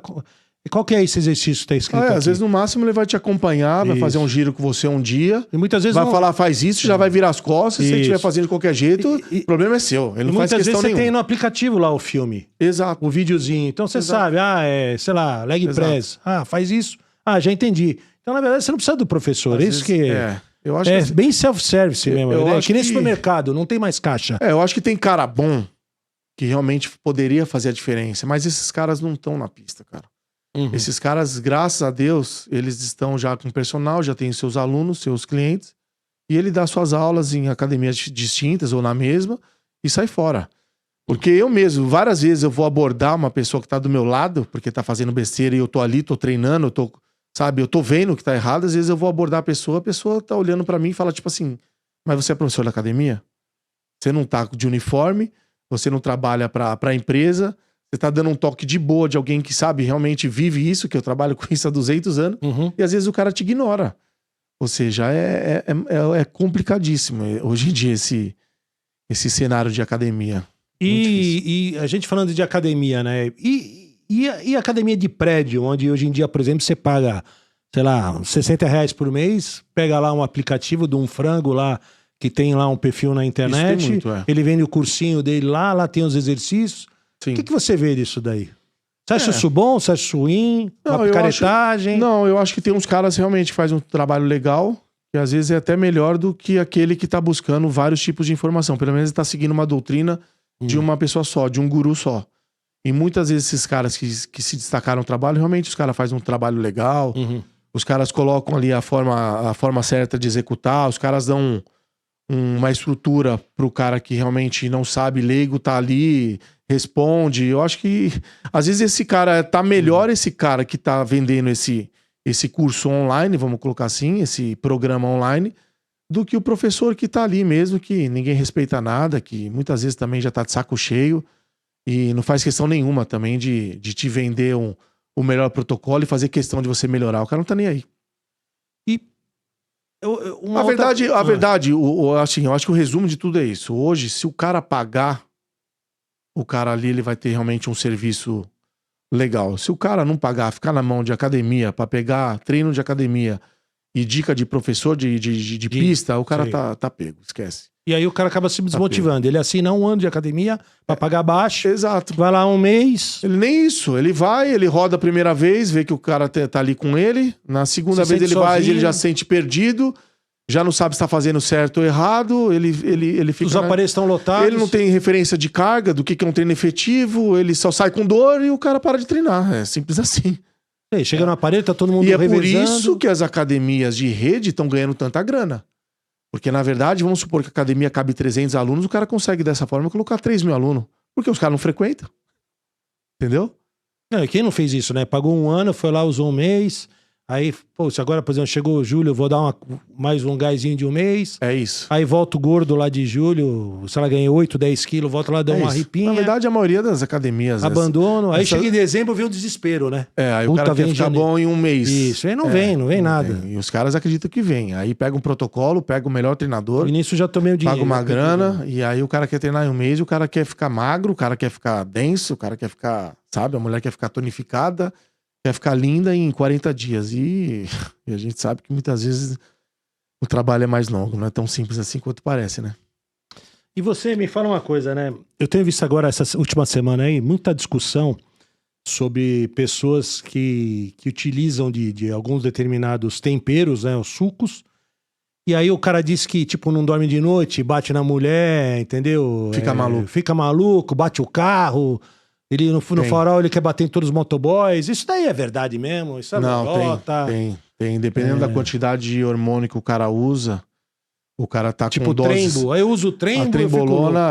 Qual que é esse exercício que tá escrito aqui? Às vezes no máximo ele vai te acompanhar, vai fazer um giro com você um dia. E muitas vezes vai falar, faz isso, já vai virar as costas. Se ele estiver fazendo de qualquer jeito, o problema é seu. Ele não faz questão nenhuma. Muitas vezes você tem no aplicativo lá o filme. Exato. O videozinho. Então você sabe, sei lá, leg press. Faz isso. Já entendi. Então, na verdade, você não precisa do professor. É isso que... Eu acho que bem self-service mesmo. Eu acho que nem supermercado, não tem mais caixa. Eu acho que tem cara bom que realmente poderia fazer a diferença. Mas esses caras não estão na pista, cara. Esses caras, graças a Deus, eles estão já com personal, já tem seus alunos, seus clientes, e ele dá suas aulas em academias distintas ou na mesma e sai fora. Porque eu mesmo, várias vezes eu vou abordar uma pessoa que tá do meu lado, porque tá fazendo besteira e eu tô ali, tô treinando, eu tô vendo que tá errado, às vezes eu vou abordar a pessoa tá olhando pra mim e fala tipo assim, mas você é professor da academia? Você não tá de uniforme, você não trabalha pra empresa, você tá dando um toque de boa de alguém que sabe, realmente vive isso, que eu trabalho com isso há 200 anos, e às vezes o cara te ignora. Ou seja, é complicadíssimo hoje em dia esse cenário de academia. E a gente falando de academia, né? E academia de prédio, onde hoje em dia, por exemplo, você paga, sei lá, R$60 por mês, pega lá um aplicativo de um frango lá, que tem lá um perfil na internet, muito, ele vende o cursinho dele lá tem os exercícios. O que você vê disso daí? Você acha isso bom? Você acha isso ruim? Uma picaretagem? Eu acho que tem uns caras realmente que fazem um trabalho legal, que às vezes é até melhor do que aquele que tá buscando vários tipos de informação. Pelo menos ele tá seguindo uma doutrina de uma pessoa só, de um guru só. E muitas vezes esses caras que se destacaram no trabalho, realmente os caras fazem um trabalho legal, os caras colocam ali a forma certa de executar, os caras dão uma estrutura pro cara que realmente não sabe, leigo, tá ali, responde. Eu acho que às vezes esse cara tá melhor, esse cara que tá vendendo esse curso online, vamos colocar assim, esse programa online, do que o professor que tá ali mesmo, que ninguém respeita nada, que muitas vezes também já tá de saco cheio e não faz questão nenhuma também de te vender o melhor protocolo e fazer questão de você melhorar. O cara não tá nem aí. E a verdade, assim, eu acho que o resumo de tudo é isso. Hoje, se o cara pagar, o cara ali ele vai ter realmente um serviço legal. Se o cara não pagar, ficar na mão de academia pra pegar treino de academia e dica de professor de pista, o cara tá pego, esquece. E aí o cara acaba se desmotivando. Ele assina 1 ano de academia pra pagar baixo. Exato. Vai lá 1 mês. Ele nem isso. Ele vai, ele roda a primeira vez, vê que o cara tá ali com ele. Na segunda vez ele vai, ele já se sente perdido. Já não sabe se tá fazendo certo ou errado. Ele fica... Os aparelhos estão lotados. Ele não tem referência de carga, do que é um treino efetivo. Ele só sai com dor e o cara para de treinar. É simples assim. Chega no aparelho, tá todo mundo revezando. E é por isso que as academias de rede estão ganhando tanta grana. Porque, na verdade, vamos supor que a academia cabe 300 alunos, o cara consegue, dessa forma, colocar 3.000 alunos. Porque os caras não frequentam. Entendeu? Quem não fez isso, né? Pagou 1 ano, foi lá, usou 1 mês, Aí, pô, se agora, por exemplo, chegou o julho, eu vou dar mais um gásinho de um mês. É isso. Aí volta o gordo lá de julho, se ela ganha 8, 10 quilos, volta lá, dá uma ripinha. Na verdade, a maioria das academias... Abandono. Aí chega em dezembro, vem o desespero, né? Aí o cara quer ficar bom em um mês. Isso, aí não vem nada. E os caras acreditam que vem. Aí pega um protocolo, pega o melhor treinador. No início já tomei o dinheiro. Paga uma grana, e aí o cara quer treinar em um mês, o cara quer ficar magro, o cara quer ficar denso, o cara quer ficar, sabe? A mulher quer ficar tonificada, quer ficar linda em 40 dias. E a gente sabe que muitas vezes o trabalho é mais longo, não é tão simples assim quanto parece, né? E você, me fala uma coisa, né? Eu tenho visto agora, essa última semana aí, muita discussão sobre pessoas que utilizam de alguns determinados temperos, né? Os sucos. E aí o cara diz que, tipo, não dorme de noite, bate na mulher, entendeu? Fica maluco. Fica maluco, bate o carro. Ele no farol ele quer bater em todos os motoboys. Isso daí é verdade mesmo? Isso é lorota? Tem. Dependendo da quantidade de hormônio que o cara usa, o cara tá tipo com doses... Trembo. Aí eu uso o Trembo. A trembolona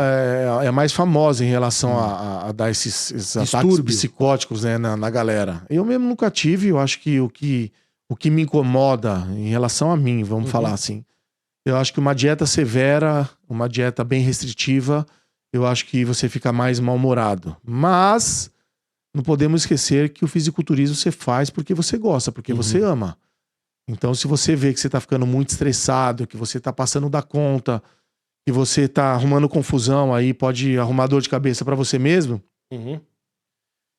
é mais famosa em relação a dar esses ataques psicóticos, né, na galera. Eu mesmo nunca tive, eu acho que o que me incomoda em relação a mim, vamos falar assim, eu acho que uma dieta severa, uma dieta bem restritiva, eu acho que você fica mais mal-humorado. Mas não podemos esquecer que o fisiculturismo você faz porque você gosta, porque você ama. Então, se você vê que você tá ficando muito estressado, que você tá passando da conta, que você tá arrumando confusão aí, pode arrumar dor de cabeça pra você mesmo,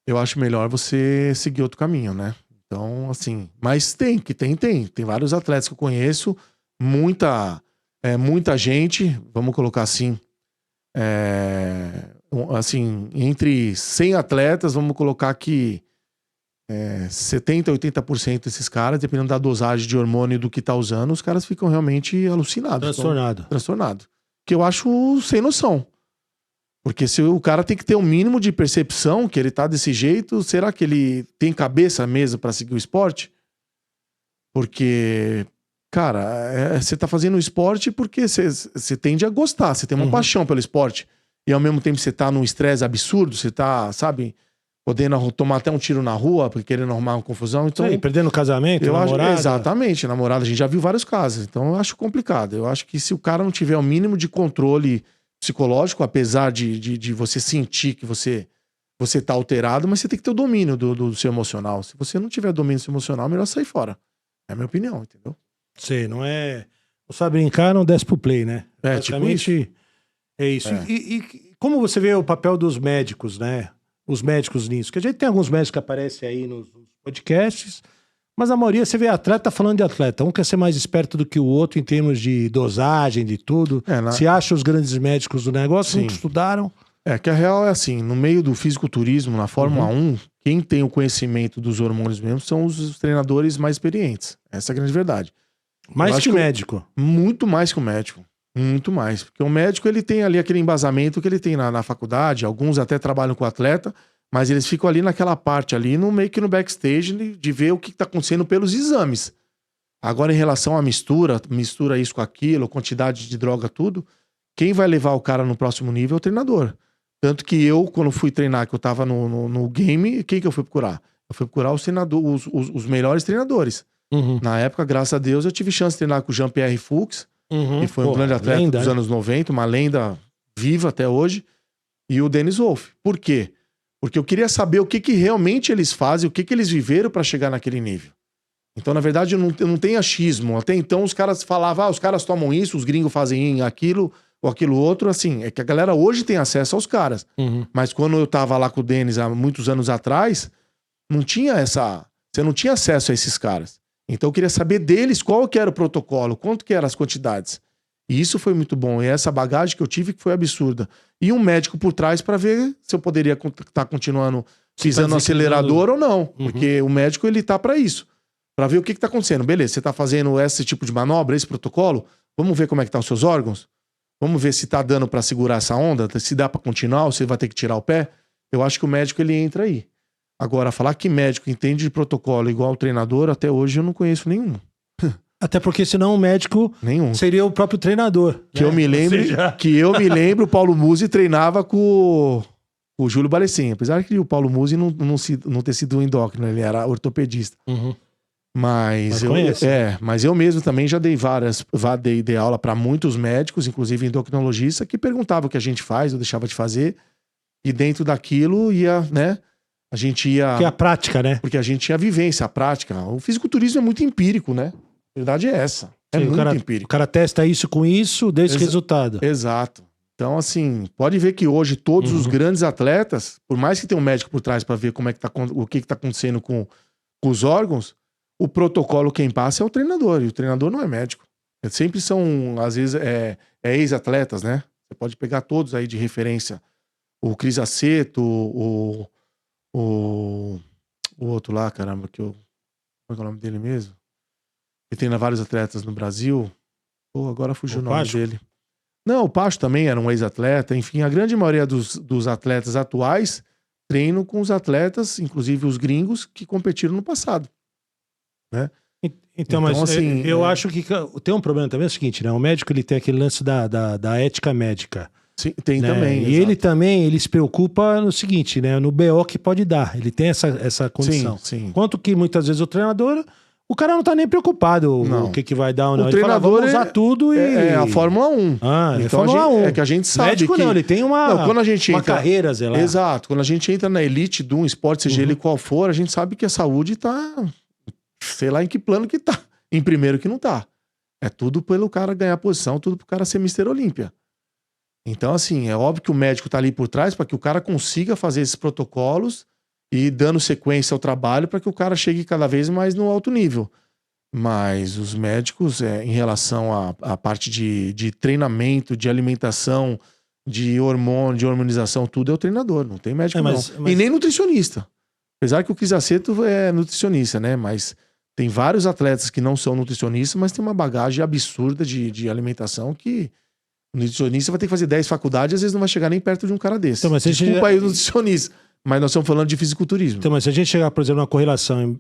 eu acho melhor você seguir outro caminho, né? Então, assim, mas tem vários atletas que eu conheço, muita gente, vamos colocar assim, assim, entre 100 atletas, vamos colocar que 70%, 80% desses caras, dependendo da dosagem de hormônio do que tá usando, os caras ficam realmente alucinados. Transtornados. Que eu acho sem noção. Porque se o cara tem que ter um mínimo de percepção que ele tá desse jeito, será que ele tem cabeça mesmo pra seguir o esporte? Porque, cara, você tá fazendo o esporte porque você tende a gostar, você tem uma paixão pelo esporte. E ao mesmo tempo você tá num estresse absurdo, você tá, sabe, podendo tomar até um tiro na rua, porque querendo arrumar uma confusão. Então, sim, perdendo o casamento, namorada. Exatamente, namorada. A gente já viu vários casos. Então eu acho complicado. Eu acho que se o cara não tiver o mínimo de controle psicológico, apesar de você sentir que você tá alterado, mas você tem que ter o domínio do seu emocional. Se você não tiver domínio do seu emocional, é melhor sair fora. É a minha opinião, entendeu? Sei, não sabe brincar, não desce pro play, né? Basicamente, tipo isso. É isso. E como você vê o papel dos médicos, né? Os médicos nisso? Que a gente tem alguns médicos que aparecem aí nos podcasts, mas a maioria você vê atleta falando de atleta. Um quer ser mais esperto do que o outro em termos de dosagem, de tudo. Se acha os grandes médicos do negócio, nunca estudaram. Que a real é assim, no meio do fisiculturismo, na Fórmula 1, quem tem o conhecimento dos hormônios mesmo são os treinadores mais experientes. Essa é a grande verdade. Mais que o médico. Muito mais que o médico. Muito mais. Porque o médico, ele tem ali aquele embasamento que ele tem na faculdade, alguns até trabalham com o atleta, mas eles ficam ali naquela parte ali, meio que no backstage, de ver o que tá acontecendo pelos exames. Agora, em relação à mistura isso com aquilo, quantidade de droga, tudo, quem vai levar o cara no próximo nível é o treinador. Tanto que eu, quando fui treinar, que eu tava no game, quem que eu fui procurar? Eu fui procurar os melhores treinadores. Na época, graças a Deus, eu tive chance de treinar com o Jean-Pierre Fuchs, que foi um grande atleta dos anos 90, uma lenda viva até hoje, e o Dennis Wolff. Por quê? Porque eu queria saber o que realmente eles fazem, o que eles viveram para chegar naquele nível. Então, na verdade, não tem achismo. Até então, os caras falavam, os caras tomam isso, os gringos fazem aquilo ou aquilo outro. Assim, é que a galera hoje tem acesso aos caras. Mas quando eu tava lá com o Dennis há muitos anos atrás, você não tinha acesso a esses caras. Então eu queria saber deles qual que era o protocolo, quanto que eram as quantidades. E isso foi muito bom. E essa bagagem que eu tive que foi absurda. E um médico por trás para ver se eu poderia estar continuando pisando no acelerador ou não. Porque o médico, ele tá para isso. Para ver o que tá acontecendo. Beleza, você tá fazendo esse tipo de manobra, esse protocolo? Vamos ver como é que tá os seus órgãos? Vamos ver se tá dando para segurar essa onda? Se dá para continuar ou você vai ter que tirar o pé? Eu acho que o médico, ele entra aí. Agora, falar que médico entende de protocolo igual o treinador, até hoje eu não conheço nenhum. Até porque senão o médico seria o próprio treinador. Que eu me lembro, o Paulo Musi treinava com o Júlio Balecin. Apesar que o Paulo Musi não ter sido um endócrino, ele era ortopedista. Mas eu mesmo também já dei dei aula para muitos médicos, inclusive endocrinologistas, que perguntavam o que a gente faz, eu deixava de fazer, e dentro daquilo ia, né? A gente ia... Que é a prática, né? Porque a gente tinha vivência, a prática. O fisiculturismo é muito empírico, né? A verdade é essa. É Sim, muito empírico. O cara testa isso com isso, deu esse resultado. Exato. Então, assim, pode ver que hoje todos os grandes atletas, por mais que tenha um médico por trás para ver como é que o que tá acontecendo com os órgãos, o protocolo quem passa é o treinador, e o treinador não é médico. Sempre são, às vezes, ex-atletas, né? Você pode pegar todos aí de referência. O Cris Aceto, o outro lá, caramba, como é que é o nome dele mesmo? Ele treina vários atletas no Brasil. Pô, agora fugiu o nome Pacho? dele. Não, o Pacho também era um ex-atleta. Enfim, a grande maioria dos atletas atuais treinam com os atletas, inclusive os gringos, que competiram no passado. Né? Então, mas assim, eu acho que tem um problema também, é o seguinte, né? O médico, ele tem aquele lance da ética médica. Sim, tem né? também. E ele também, ele se preocupa no seguinte, né? No BO que pode dar. Ele tem essa condição. Sim. Quanto que muitas vezes o treinador, o cara não tá nem preocupado o que vai dar ou não. O ele treinador fala, vamos usar tudo e... É a Fórmula 1. Ah, então é Fórmula 1. É que a gente sabe médico que... não, ele tem quando a gente uma entra... carreira, sei lá. Exato. Quando a gente entra na elite de um esporte, seja ele qual for, a gente sabe que a saúde tá... Sei lá em que plano que tá. Em primeiro que não tá. É tudo pelo cara ganhar posição, tudo pro cara ser Mr. Olímpia. Então, assim, é óbvio que o médico tá ali por trás para que o cara consiga fazer esses protocolos e dando sequência ao trabalho para que o cara chegue cada vez mais no alto nível. Mas os médicos, em relação à parte de treinamento, de alimentação, de hormônio, de hormonização, tudo é o treinador. Não tem médico, não. E nem nutricionista. Apesar que o Cris Aceto é nutricionista, né? Mas tem vários atletas que não são nutricionistas, mas tem uma bagagem absurda de alimentação que o nutricionista vai ter que fazer 10 faculdades e às vezes não vai chegar nem perto de um cara desse. Então, Desculpa aí o nutricionista, mas nós estamos falando de fisiculturismo. Então, mas se a gente chegar, por exemplo, numa correlação,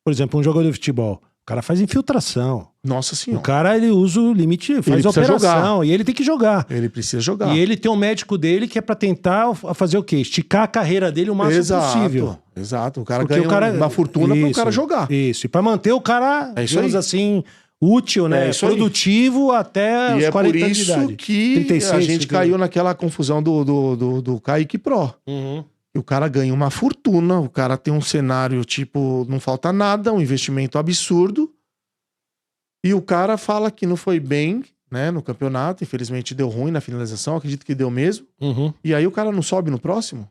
por exemplo, um jogador de futebol, o cara faz infiltração. Nossa senhora. O cara, ele usa o limite, faz ele operação e ele tem que jogar. Ele precisa jogar. E ele tem um médico dele que é pra tentar fazer o quê? Esticar a carreira dele o máximo possível. Exato. O cara ganha uma fortuna para o cara jogar. Isso. E pra manter o cara, digamos assim, útil, né? Produtivo até os 40 anos de idade. E é por isso que 36, a gente caiu naquela confusão do Kaique Pro. O cara ganha uma fortuna, o cara tem um cenário tipo, não falta nada, um investimento absurdo. E o cara fala que não foi bem, né, no campeonato, infelizmente deu ruim na finalização, acredito que deu mesmo. E aí o cara não sobe no próximo?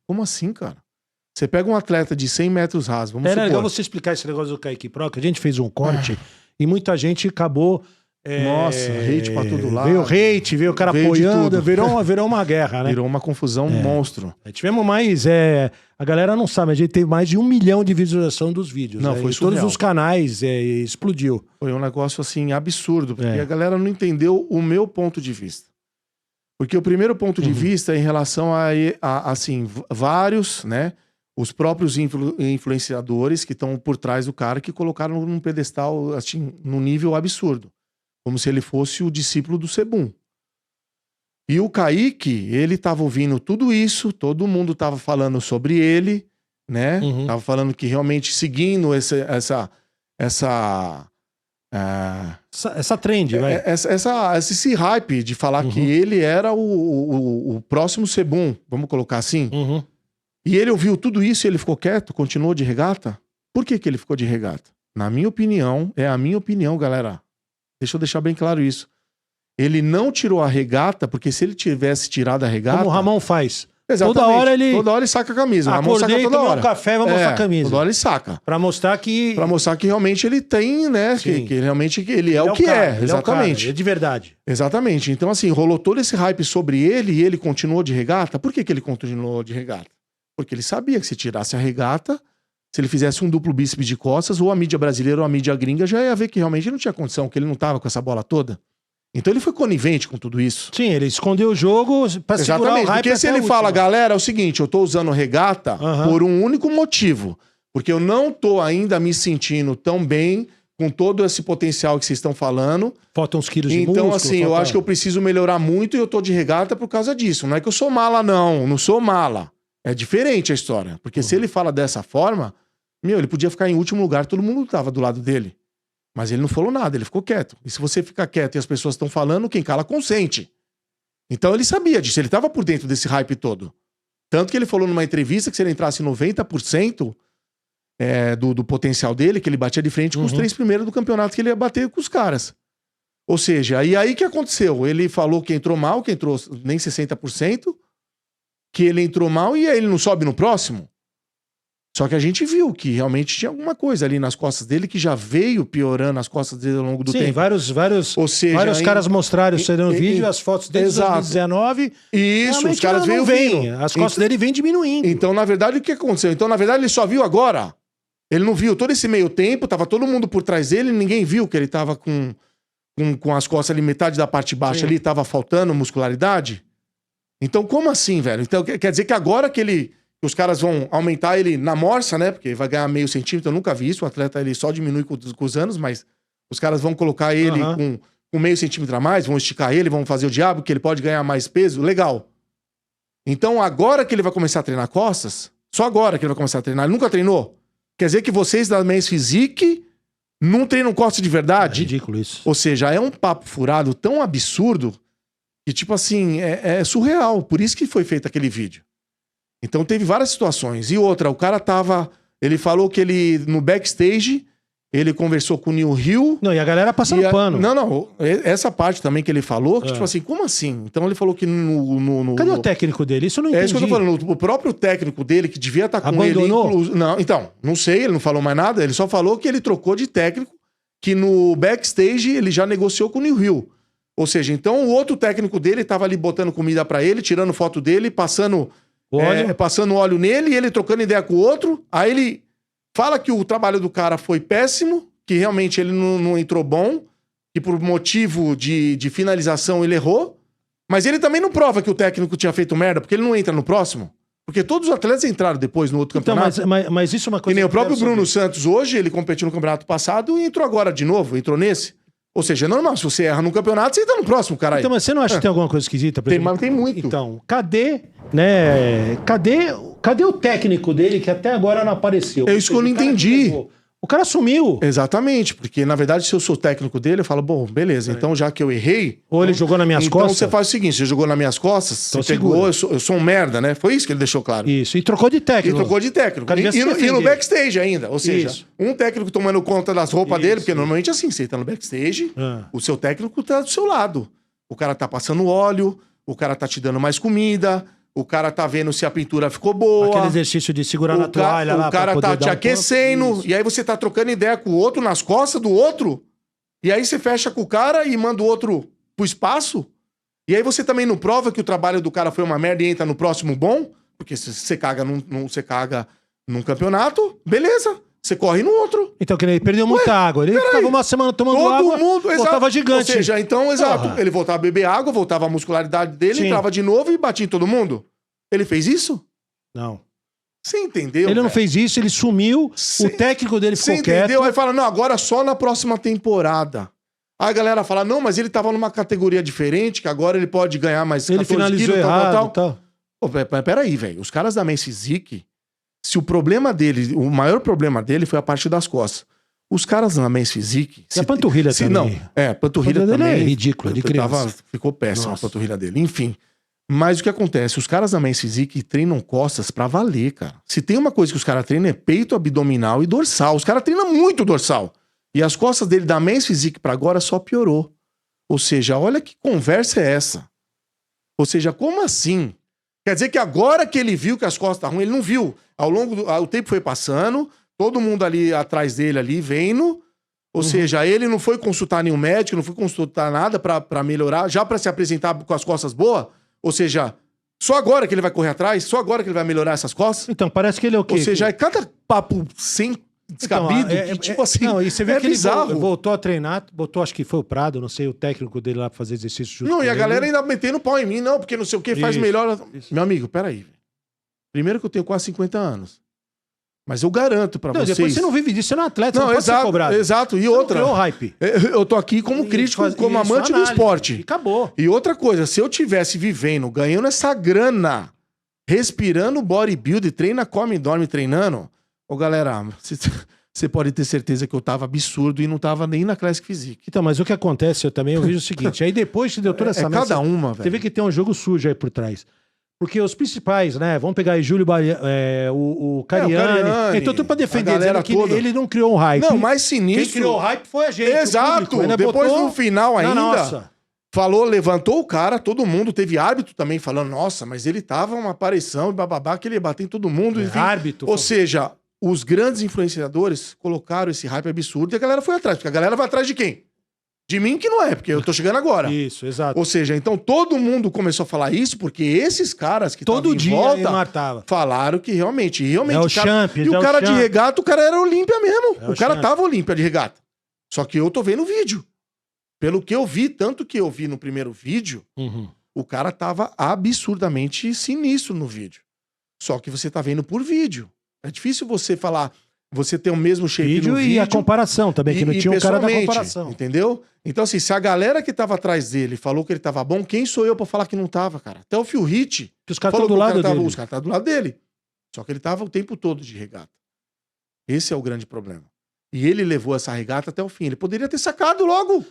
Como assim, cara? Você pega um atleta de 100 metros rasos, vamos supor. Era legal você explicar esse negócio do Kaique Pro, que a gente fez um corte e muita gente acabou... Nossa, hate pra todo lado. Veio hate, veio o cara apoiando, virou uma guerra, né? Virou uma confusão monstro. Tivemos mais, a galera não sabe, a gente teve mais de 1 milhão de visualização dos vídeos. Não, foi surreal. Todos os canais, explodiu. Foi um negócio, assim, absurdo, porque a galera não entendeu o meu ponto de vista. Porque o primeiro ponto de vista é em relação a assim, vários, né, os próprios influenciadores que estão por trás do cara que colocaram num pedestal, assim, num nível absurdo. Como se ele fosse o discípulo do Sebum. E o Kaique, ele tava ouvindo tudo isso, todo mundo tava falando sobre ele, né? Tava falando que realmente seguindo essa trend, vai. Esse hype de falar que ele era o próximo Sebum, vamos colocar assim. E ele ouviu tudo isso e ele ficou quieto, continuou de regata? Por que ele ficou de regata? Na minha opinião, é a minha opinião, galera. Deixa eu deixar bem claro isso. Ele não tirou a regata, porque se ele tivesse tirado a regata... Como o Ramon faz. Exatamente. Toda hora ele saca a camisa. O Ramon saca toda hora. Um café, vai mostrar a camisa. Toda hora ele saca. Pra mostrar que realmente ele tem, né? Que realmente ele é o que é. Exatamente. Ele é de verdade. Exatamente. Então, assim, rolou todo esse hype sobre ele e ele continuou de regata. Por que ele continuou de regata? Porque ele sabia que se tirasse a regata... Se ele fizesse um duplo bíceps de costas, ou a mídia brasileira ou a mídia gringa já ia ver que realmente não tinha condição, que ele não tava com essa bola toda. Então ele foi conivente com tudo isso. Sim, ele escondeu o jogo pra segurar o hype. Porque se ele fala, galera, é o seguinte, eu tô usando regata por um único motivo. Porque eu não tô ainda me sentindo tão bem com todo esse potencial que vocês estão falando. Faltam uns quilos de músculo. Então, assim, eu acho que eu preciso melhorar muito e eu tô de regata por causa disso. Não é que eu sou mala, não. Não sou mala. É diferente a história. Porque se ele fala dessa forma... ele podia ficar em último lugar, todo mundo tava do lado dele. Mas ele não falou nada, ele ficou quieto. E se você ficar quieto e as pessoas estão falando, quem cala consente. Então ele sabia disso, ele tava por dentro desse hype todo. Tanto que ele falou numa entrevista que se ele entrasse 90% do potencial dele, que ele batia de frente com os 3 primeiros do campeonato, que ele ia bater com os caras. Ou seja, e aí que aconteceu? Ele falou que entrou mal, que entrou nem 60%, que ele entrou mal e aí ele não sobe no próximo. Só que a gente viu que realmente tinha alguma coisa ali nas costas dele que já veio piorando as costas dele ao longo do tempo. Sim, vários caras mostraram isso aí no vídeo, as fotos dele de 2019. Isso, os caras veio vindo. As costas dele vêm diminuindo. Então, na verdade, o que aconteceu? Então, na verdade, ele só viu agora. Ele não viu todo esse meio tempo, tava todo mundo por trás dele, ninguém viu que ele tava com as costas ali, metade da parte baixa ali, tava faltando muscularidade. Então, como assim, velho? Então, quer dizer que agora que os caras vão aumentar ele na morsa, né? Porque vai ganhar meio centímetro, eu nunca vi isso. O atleta ele só diminui com os anos, mas os caras vão colocar ele com meio centímetro a mais, vão esticar ele, vão fazer o diabo, que ele pode ganhar mais peso. Legal. Então, agora que ele vai começar a treinar costas, só agora que ele vai começar a treinar, ele nunca treinou. Quer dizer que vocês da Men's Physique não treinam costas de verdade? É ridículo isso. Ou seja, é um papo furado tão absurdo que, tipo assim, é surreal. Por isso que foi feito aquele vídeo. Então teve várias situações. E outra, o cara tava... Ele falou que ele, no backstage, ele conversou com o Neil Hill. Não, e a galera passando pano. Não. Essa parte também que ele falou, que tipo assim, como assim? Então ele falou que Cadê o técnico dele? Isso eu não entendi. É isso que eu tô falando. O próprio técnico dele, que devia estar com Abandonou? ele... Não, então, não sei, ele não falou mais nada. Ele só falou que ele trocou de técnico, que no backstage ele já negociou com o Neil Hill. Ou seja, então o outro técnico dele tava ali botando comida pra ele, tirando foto dele, passando óleo nele, e ele trocando ideia com o outro. Aí ele fala que o trabalho do cara foi péssimo, que realmente ele não entrou bom, que por motivo de finalização ele errou. Mas ele também não prova que o técnico tinha feito merda, porque ele não entra no próximo. Porque todos os atletas entraram depois no outro campeonato. Mas isso é uma coisa... E nem o próprio Bruno Santos hoje, ele competiu no campeonato passado e entrou agora de novo, entrou nesse. Ou seja, é normal, se você erra num campeonato, você entra no próximo, caralho. Então, mas você não acha que tem alguma coisa esquisita? Mas tem muito. Então, cadê o técnico dele que até agora não apareceu? É isso que eu não entendi. O cara sumiu. Exatamente, porque na verdade se eu sou técnico dele, eu falo, bom, beleza, então já que eu errei... Ou ele jogou nas minhas costas? Então você faz o seguinte, você jogou nas minhas costas, então você pegou, eu sou um merda, né? Foi isso que ele deixou claro. Isso, e trocou de técnico. E no backstage ainda, ou seja, um técnico tomando conta das roupas dele, porque normalmente assim, você tá no backstage, o seu técnico tá do seu lado. O cara tá passando óleo, o cara tá te dando mais comida... O cara tá vendo se a pintura ficou boa. Aquele exercício de segurar na toalha lá. O cara tá te aquecendo. E aí você tá trocando ideia com o outro nas costas do outro. E aí você fecha com o cara e manda o outro pro espaço. E aí você também não prova que o trabalho do cara foi uma merda e entra no próximo bom. Porque se você caga num campeonato, beleza. Você corre no outro. Então, que ele perdeu muita água. Ele ficava uma semana tomando água, voltava gigante. Ou seja, então, exato. Ele voltava a beber água, voltava a muscularidade dele, entrava de novo e batia em todo mundo. Ele fez isso? Não. Você entendeu? Ele não fez isso, ele sumiu, o técnico dele ficou quieto. Você entendeu? Aí fala, não, agora só na próxima temporada. Aí a galera fala, não, mas ele tava numa categoria diferente, que agora ele pode ganhar mais 14 quilos. Ele finalizou errado, tal. Pô, peraí, velho. Os caras da Men's Physique... Se o problema dele, o maior problema dele foi a parte das costas. Os caras na Men's Physique... E a panturrilha também. Não, a panturrilha também... é ridícula, de criança. Ficou péssima a panturrilha dele. Enfim. Mas o que acontece? Os caras na Men's Physique treinam costas pra valer, cara. Se tem uma coisa que os caras treinam é peito, abdominal e dorsal. Os caras treinam muito dorsal. E as costas dele da Men's Physique pra agora só piorou. Ou seja, olha que conversa é essa. Ou seja, como assim? Quer dizer que agora que ele viu que as costas estavam ruins, ele não viu. Ao longo o tempo foi passando, todo mundo ali atrás dele ali vendo. Ou seja, ele não foi consultar nenhum médico, não foi consultar nada pra melhorar, já pra se apresentar com as costas boas. Ou seja, só agora que ele vai correr atrás, só agora que ele vai melhorar essas costas. Então, parece que ele é o quê? Ou seja, é cada papo sem descabido, que, tipo assim, não, e você vê que bizarro. Ele voltou a treinar, botou, acho que foi o Prado, não sei, o técnico dele lá pra fazer exercício junto. Não, e a galera ainda metendo pau em mim, não, porque não sei o que faz melhor. Meu amigo, peraí. Primeiro que eu tenho quase 50 anos. Mas eu garanto pra vocês... Depois você não vive disso, você não é atleta, você não pode ser cobrado. Exato, e você outra... Não criou hype. Eu tô aqui como crítico, como amante do esporte. E acabou. E outra coisa, se eu tivesse vivendo, ganhando essa grana, respirando bodybuilder, treina, come, dorme treinando... Ô, galera, você pode ter certeza que eu tava absurdo e não tava nem na Classic Physique. Então, mas o que acontece, eu vejo o seguinte, aí depois que deu toda essa cada uma, velho. Você vê que tem um jogo sujo aí por trás. Porque os principais, né? Vamos pegar aí Júlio o Cariani. Então, tudo pra defender, dizendo que ele não criou um hype. Não, mais sinistro. Quem criou o hype foi a gente. Exato. Depois no final ainda. Falou, levantou o cara, todo mundo. Teve árbitro também falando, nossa, mas ele tava uma aparição e bababá, que ele ia bater em todo mundo. Enfim. Árbitro. Ou seja, os grandes influenciadores colocaram esse hype absurdo e a galera foi atrás. Porque a galera vai atrás de quem? De mim que não é, porque eu tô chegando agora. Isso, exato. Ou seja, então todo mundo começou a falar isso porque esses caras que todo dia em volta matava. Falaram que realmente É o Champions. E o cara de regata, o cara era Olímpia mesmo. É o cara tava Olímpia de regata. Só que eu tô vendo o vídeo. Pelo que eu vi, tanto que eu vi no primeiro vídeo, o cara tava absurdamente sinistro no vídeo. Só que você tá vendo por vídeo. É difícil você falar... Você tem o mesmo shape no vídeo. E a comparação também, que não tinha um cara da comparação. Entendeu? Então, assim, se a galera que tava atrás dele falou que ele tava bom, quem sou eu pra falar que não tava, cara? Até o Phil Heath. Que os caras estão do lado dele. Os caras estavam do lado dele. Só que ele tava o tempo todo de regata. Esse é o grande problema. E ele levou essa regata até o fim. Ele poderia ter sacado logo.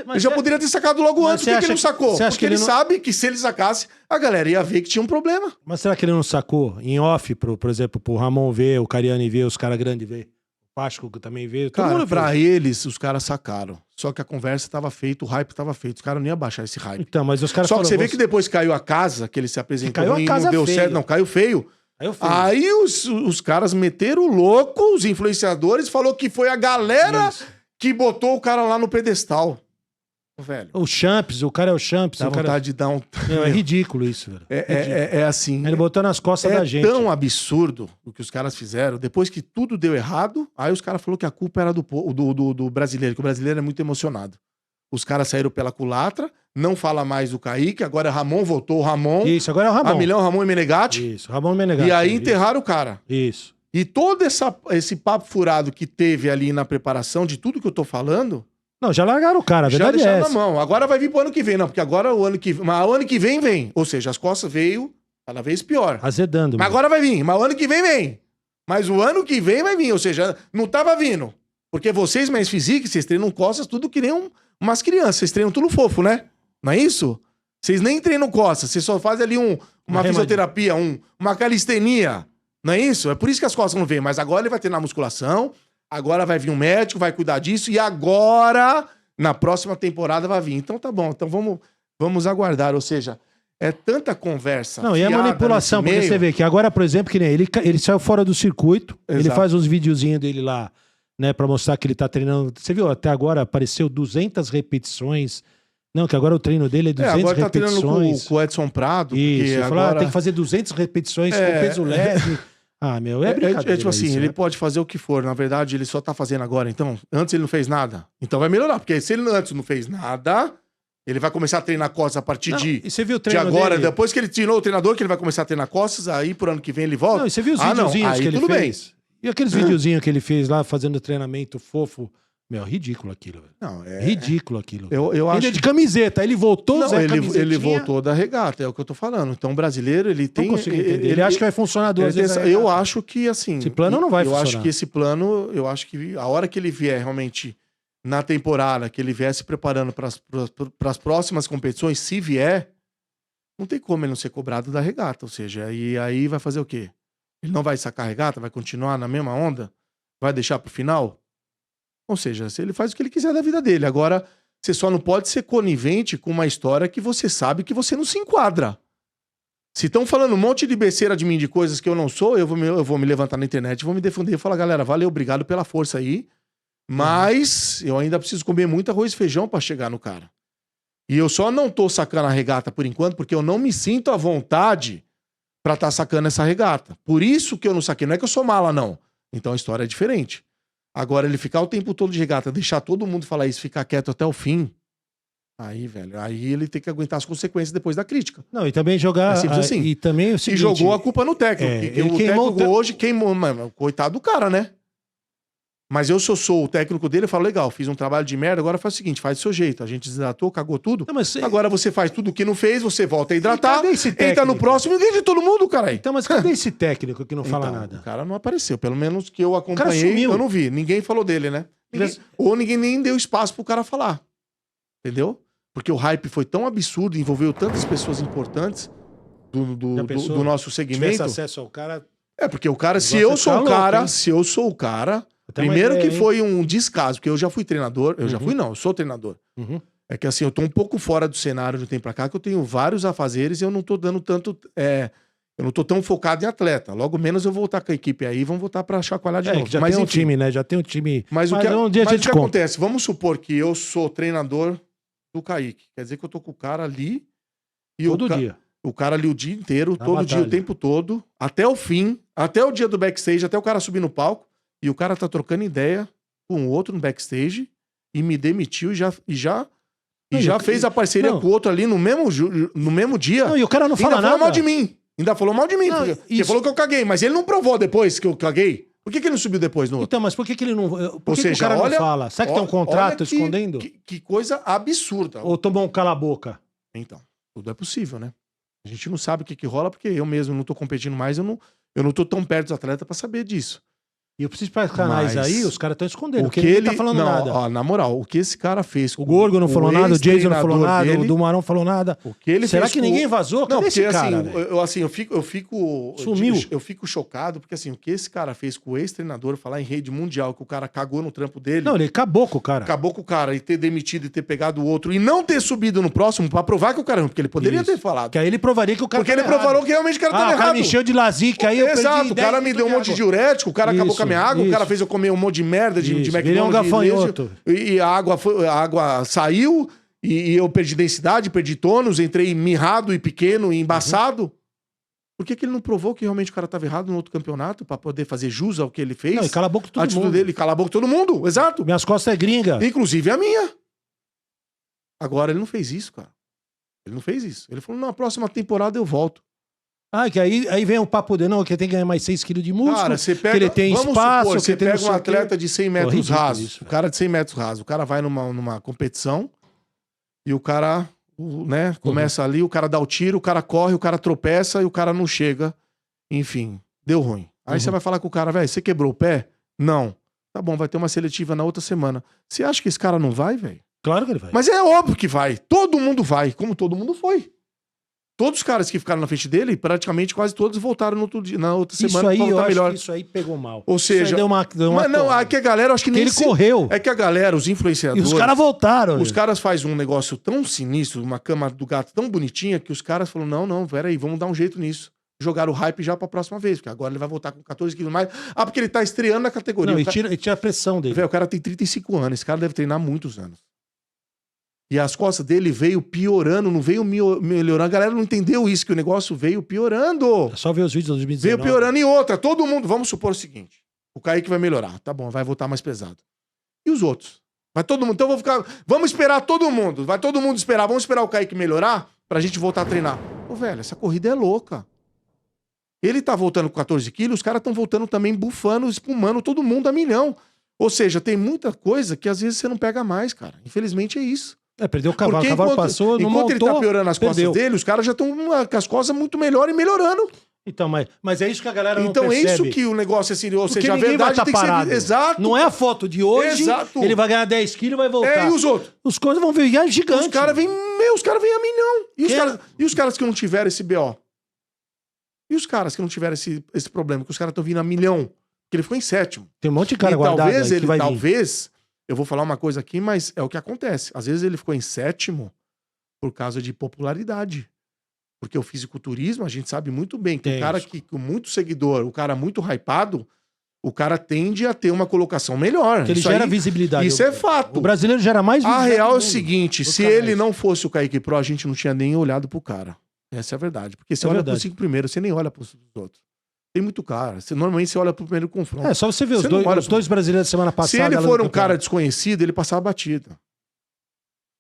Ele já poderia ter sacado logo antes. Por que ele não sacou? Porque ele sabe que se ele sacasse, a galera ia ver que tinha um problema. Mas será que ele não sacou em off, por exemplo, pro Ramon ver, o Cariani ver, os caras grandes ver? O Páscoa também ver? Cara, pra eles, os caras sacaram. Só que a conversa tava feita, o hype tava feito. Os caras não iam baixar esse hype. Então, mas os caras Só que você vê que depois caiu a casa, que ele se apresentou e não deu certo. Não, caiu feio. Aí os caras meteram o louco, os influenciadores, falou que foi a galera que botou o cara lá no pedestal. Velho. O Champs, o cara é o Champs. Dá vontade de dar um... Não, é ridículo isso, velho. É assim... Ele botou nas costas da gente. É tão absurdo o que os caras fizeram. Depois que tudo deu errado, aí os caras falaram que a culpa era do brasileiro, que o brasileiro é muito emocionado. Os caras saíram pela culatra, não fala mais o Kaique, agora Ramon voltou o Ramon. Isso, agora é o Ramon. A milhão, Ramon e Menegatti. Isso, Ramon e Menegatti. E aí enterraram o cara. Isso. E todo esse papo furado que teve ali na preparação de tudo que eu tô falando... Não, já largaram o cara, a verdade já é deixaram essa. na mão. Agora vai vir pro ano que vem, não, porque agora o ano que vem. Ou seja, as costas veio cada vez pior. Azedando. Mas agora vai vir, mas o ano que vem. Mas o ano que vem vai vir, ou seja, não tava vindo. Porque vocês, mais physique, vocês treinam costas tudo que nem umas crianças. Vocês treinam tudo fofo, né? Não é isso? Vocês nem treinam costas, vocês só fazem ali uma fisioterapia, uma calistenia. Não é isso? É por isso que as costas não vêm. Mas agora ele vai treinar musculação, agora vai vir um médico, vai cuidar disso, e agora, na próxima temporada, vai vir. Então tá bom, então vamos aguardar. Ou seja, é tanta conversa. Não, e a manipulação, porque você vê que agora, por exemplo, que nem ele saiu fora do circuito, ele faz uns videozinhos dele lá, né, pra mostrar que ele tá treinando. Você viu, até agora apareceu 200 repetições. Não, que agora o treino dele é 200 agora tá repetições. Treinando com o Edson Prado. Isso, agora... tem que fazer 200 repetições com peso leve. Ah, meu, é brincadeira. É tipo assim, ele pode fazer o que for. Na verdade, ele só tá fazendo agora. Então, antes ele não fez nada. Então vai melhorar. Porque se ele antes não fez nada, ele vai começar a treinar costas a partir de agora. Dele? Depois que ele treinou o treinador, que ele vai começar a treinar costas, aí pro ano que vem ele volta. Não, e você viu os videozinhos que ele fez? E aqueles videozinhos que ele fez lá, fazendo treinamento fofo? Meu, ridículo aquilo, velho. Não, ridículo aquilo. Eu acho... Ele é de camiseta, ele voltou a camisetinha. Ele voltou da regata, é o que eu tô falando. Então o brasileiro, ele tem... Não consigo entender. Ele acha que vai funcionar duas vezes. Eu acho que, assim... Esse plano não vai funcionar. Eu acho que esse plano, a hora que ele vier realmente na temporada, que ele vier se preparando para as próximas competições, se vier, não tem como ele não ser cobrado da regata. Ou seja, e aí vai fazer o quê? Ele não vai sacar a regata? Vai continuar na mesma onda? Vai deixar pro final? Ou seja, ele faz o que ele quiser da vida dele. Agora, você só não pode ser conivente com uma história que você sabe que você não se enquadra. Se estão falando um monte de besteira de mim, de coisas que eu não sou, eu vou me levantar na internet, vou me defender e falar, galera, valeu, obrigado pela força aí, mas eu ainda preciso comer muito arroz e feijão pra chegar no cara. E eu só não tô sacando a regata por enquanto, porque eu não me sinto à vontade pra tá sacando essa regata. Por isso que eu não saquei. Não é que eu sou mala, não. Então a história é diferente. Agora, ele ficar o tempo todo de regata, deixar todo mundo falar isso, ficar quieto até o fim, aí, velho, aí ele tem que aguentar as consequências depois da crítica. Não, e também jogar... assim. E também o seguinte... E jogou a culpa no técnico. Ele o técnico hoje queimou... Mano, coitado do cara, né? Mas eu sou o técnico dele, eu falo, legal, fiz um trabalho de merda, agora faz o seguinte, faz do seu jeito. A gente desidratou, cagou tudo. Não, mas Agora você faz tudo o que não fez, você volta a hidratar, cadê esse entra no técnico? próximo e ganha de todo mundo, caralho. Então, mas cadê esse técnico que não fala Então, nada? O cara não apareceu. Pelo menos que eu cara acompanhei, sumiu. eu não vi. Ninguém falou dele, né? Ou ninguém nem deu espaço pro cara falar. Entendeu? Porque o hype foi tão absurdo, envolveu tantas pessoas importantes do nosso Se tivesse segmento. acesso ao cara... É, porque o cara, se negócio eu é sou ficar o louco, cara, hein? se eu sou o cara, Até uma primeiro ideia, que hein? foi um descaso, porque eu já fui treinador, eu já fui não, eu sou treinador. Uhum. É que assim, eu tô um pouco fora do cenário de um tempo pra cá, que eu tenho vários afazeres e eu não tô dando tanto. Eu não tô tão focado em atleta. Logo menos eu vou voltar com a equipe aí, vamos voltar pra chacoalhar de novo. Que já Mas tem um enfim, time, né? Já tem um time... Mas o que, um dia a mas o gente que conta. acontece? Vamos supor que eu sou treinador do Kaique. Quer dizer que eu tô com o cara ali. E Todo dia. O cara ali o dia inteiro, Na todo dia, o batalha. tempo todo, até o fim, até o dia do backstage, até o cara subir no palco. E o cara tá trocando ideia com o outro no backstage e me demitiu e já fez a parceria não. com o outro ali no mesmo dia. Não, e o cara não fala Ainda nada. falou mal de mim. Ainda falou mal de mim. Não, Porque isso- falou que eu caguei, mas ele não provou depois que eu caguei. Por que ele não subiu depois no outro? Então, mas por que ele não... Por Ou que seja, o cara olha, não fala? Será que tem um contrato olha escondendo? Que coisa absurda. Ou tomou um cala-boca? Então, tudo é possível, né? A gente não sabe o que rola, porque eu mesmo não tô competindo mais, eu não tô tão perto dos atletas pra saber disso. E eu preciso para canais Mas aí, os caras estão escondendo. O Porque que ninguém ele tá falando não, nada. ó, na moral, o que esse cara fez O Gorgo não falou nada, o Jason não falou nada, dele, o Dumarão falou nada. O que ele Será fez que ninguém vazou? Cadê Não, porque esse cara, assim, eu fico Sumiu. eu fico chocado, porque assim, o que esse cara fez com o ex-treinador, falar em rede mundial, que o cara cagou no trampo dele, Não, ele acabou com o cara. acabou com o cara e ter demitido e ter pegado o outro e não ter subido no próximo pra provar que o cara, porque ele poderia Isso. ter falado. Que aí ele provaria que o cara Porque ele tava provarou errado. que realmente o cara tava o cara errado. me encheu de lazica, aí eu Exato, perdi o cara 10 me deu um monte de água. diurético, o cara acabou Isso, com a minha água, o cara isso. fez eu comer um monte de merda de Isso, McDonald's. virei um de gafanhoto. leite, e a água saiu e eu perdi densidade, perdi tônus, entrei mirrado e pequeno e embaçado. Por que ele não provou que realmente o cara estava errado no outro campeonato pra poder fazer jus ao que ele fez? Não, e cala a boca de a todo atitude mundo. dele, cala a boca de todo mundo, exato. Minhas costas é gringa. Inclusive a minha. Agora ele não fez isso, cara. Ele não fez isso. Ele falou, na próxima temporada eu volto. Ah, que aí vem o papo de não, que tem que ganhar mais 6 quilos de músculo. Cara, você pega, que ele tem vamos espaço, supor, que você tem não pega sei um o quê. atleta de 100 metros ridículo rasos, isso, o cara de 100 metros rasos, o cara vai numa competição e o cara, né, começa ali, o cara dá o tiro, o cara corre, o cara tropeça e o cara não chega. Enfim, deu ruim. Aí você vai falar com o cara, velho, você quebrou o pé? Não. Tá bom, vai ter uma seletiva na outra semana. Você acha que esse cara não vai, velho? Claro que ele vai. Mas é óbvio que vai. Todo mundo vai, como todo mundo foi. Todos os caras que ficaram na frente dele, praticamente quase todos voltaram no outro dia, na outra isso semana aí, pra eu voltar acho melhor. que isso aí pegou mal. Ou Isso aí seja, deu uma mas não, toada. é que a galera, acho que nem Ele se- correu. É que a galera, os E influenciadores, os caras voltaram. os caras fazem um negócio tão sinistro, uma cama do gato tão bonitinha, que os caras falam, não, peraí, vamos dar um jeito nisso. Jogaram o hype já pra próxima vez, porque agora ele vai voltar com 14 quilos mais. Ah, porque ele tá estreando na categoria. Não, O e cara- tira a pressão dele. Velho, o cara tem 35 anos, esse cara deve treinar há muitos anos. E as costas dele veio piorando, não veio melhorando. A galera não entendeu isso, que o negócio veio piorando. É só ver os vídeos de 2019. Veio piorando e outra. Todo mundo, vamos supor o seguinte: o Kaique vai melhorar, tá bom, vai voltar mais pesado. E os outros? Vai todo mundo. Então vamos esperar todo mundo. Vai todo mundo esperar. Vamos esperar o Kaique melhorar pra gente voltar a treinar. Ô, velho, essa corrida é louca. Ele tá voltando com 14 quilos, os caras estão voltando também bufando, espumando todo mundo a milhão. Ou seja, tem muita coisa que às vezes você não pega mais, cara. Infelizmente é isso. Perdeu o cavalo. Porque O cavalo passou, não enquanto montou, ele tá piorando as perdeu. costas dele, os caras já estão com as costas muito melhor e melhorando. Então, mas é isso que a galera Então não é percebe. isso que o negócio, assim, ou Porque seja, a ninguém vai verdade tá tem que parado. ser... Exato. Não é a foto de hoje, Exato. ele vai ganhar 10 quilos e vai voltar. É, e os outros? Os coisas vão vir gigantes. Os caras vêm a milhão. E os caras que não tiveram esse BO? E os caras que não tiveram esse problema? Que os caras estão vindo a milhão? Que ele ficou em sétimo. Tem um monte de cara E guardado talvez aí que vai vir. eu vou falar uma coisa aqui, mas é o que acontece. Às vezes ele ficou em sétimo por causa de popularidade. Porque o fisiculturismo, a gente sabe muito bem que Tem o cara isso. que com muito seguidor, o cara muito hypado, o cara tende a ter uma colocação melhor. Porque ele Isso gera aí- visibilidade. Isso é fato. O brasileiro gera mais A visibilidade. real é do o mundo. seguinte, Os se canais. ele não fosse o Kaique Pro, a gente não tinha nem olhado pro cara. Essa é a verdade. Porque você É olha verdade. pros 5 primeiros, você nem olha pros outros. Tem muito cara. Normalmente você olha pro primeiro confronto. É, só você ver Você não olha os dois brasileiros da semana passada. Se ele lá for no um cara campeonato. desconhecido, ele passava batida.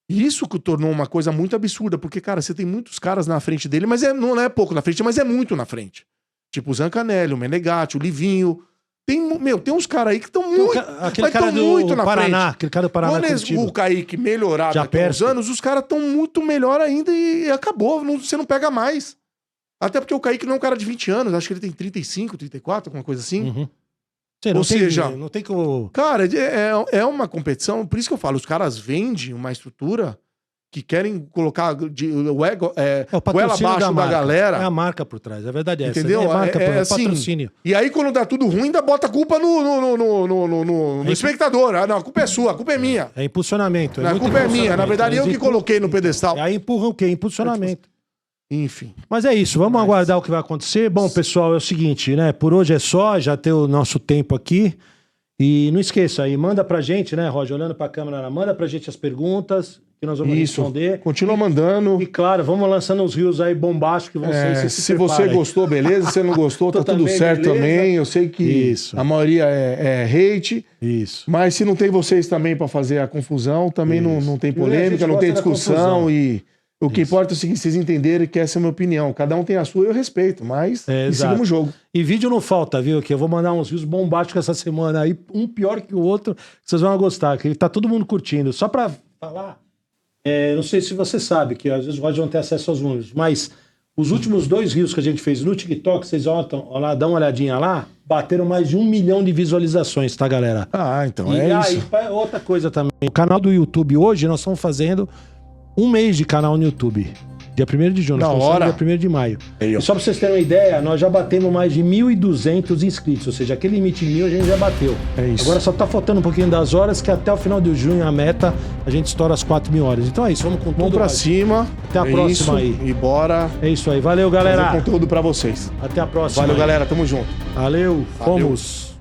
Isso que tornou uma coisa muito absurda, porque, cara, você tem muitos caras na frente dele, mas não é pouco na frente, mas é muito na frente. Tipo o Zancanelli, o Menegatti, o Livinho. Tem uns caras aí que estão muito. Aquele cara do muito na Paraná, frente. aquele cara do Paraná. Quando o Kaique melhorar daqui a uns anos, os caras estão muito melhor ainda e acabou. Você não pega mais. Até porque o Kaique não é um cara de 20 anos, acho que ele tem 35, 34, alguma coisa assim. Uhum. Ou seja, não tem como. Cara, é uma competição, por isso que eu falo, os caras vendem uma estrutura que querem colocar o ego goela abaixo da galera. É a marca por trás, a verdade é essa. Entendeu? É marca por assim, patrocínio. E aí, quando dá tudo ruim, ainda bota a culpa no espectador. Ah, não, a culpa é sua, a culpa é minha. É impulsionamento. A culpa é minha. Na verdade, eu que coloquei no pedestal. Aí empurra o quê? Impulsionamento. Enfim. Mas é isso, vamos aguardar o que vai acontecer. Bom, pessoal, é o seguinte, né? Por hoje é só, já tem o nosso tempo aqui. E não esqueça aí, manda pra gente, né, Roger, olhando pra câmera, manda pra gente as perguntas que nós vamos responder. Continua mandando. E claro, vamos lançando uns rios aí bombásticos que vão ser. Se você gostou, beleza. Se você não gostou, tá tudo certo beleza. Também. Eu sei que a maioria é hate. Isso. Mas se não tem vocês também pra fazer a confusão, também não tem polêmica, não tem discussão. E o que importa é o seguinte, vocês entenderem que essa é a minha opinião. Cada um tem a sua, eu respeito, mas sigamos o jogo. E vídeo não falta, viu? Que eu vou mandar uns vídeos bombásticos essa semana aí, um pior que o outro, que vocês vão gostar, que tá todo mundo curtindo. Só pra falar, não sei se você sabe, que às vezes o Roger não tem acesso aos números, mas os últimos 2 rios que a gente fez no TikTok, vocês olham lá, dão uma olhadinha lá, bateram mais de 1 milhão de visualizações, tá, galera? Ah, então isso. E outra coisa também, o canal do YouTube hoje, nós estamos fazendo 1 mês de canal no YouTube. Dia 1º de junho, nós começamos dia 1º de maio. E só pra vocês terem uma ideia, nós já batemos mais de 1.200 inscritos, ou seja, aquele limite de 1.000 a gente já bateu. É isso. Agora só tá faltando um pouquinho das horas, que até o final de junho, a meta, a gente estoura as 4.000 horas. Então é isso, vamos com tudo. Vamos pra cima. Até a próxima aí. E bora. É isso aí, valeu, galera. Fazer conteúdo pra vocês. Até a próxima. Valeu, galera, tamo junto. Valeu. Fomos.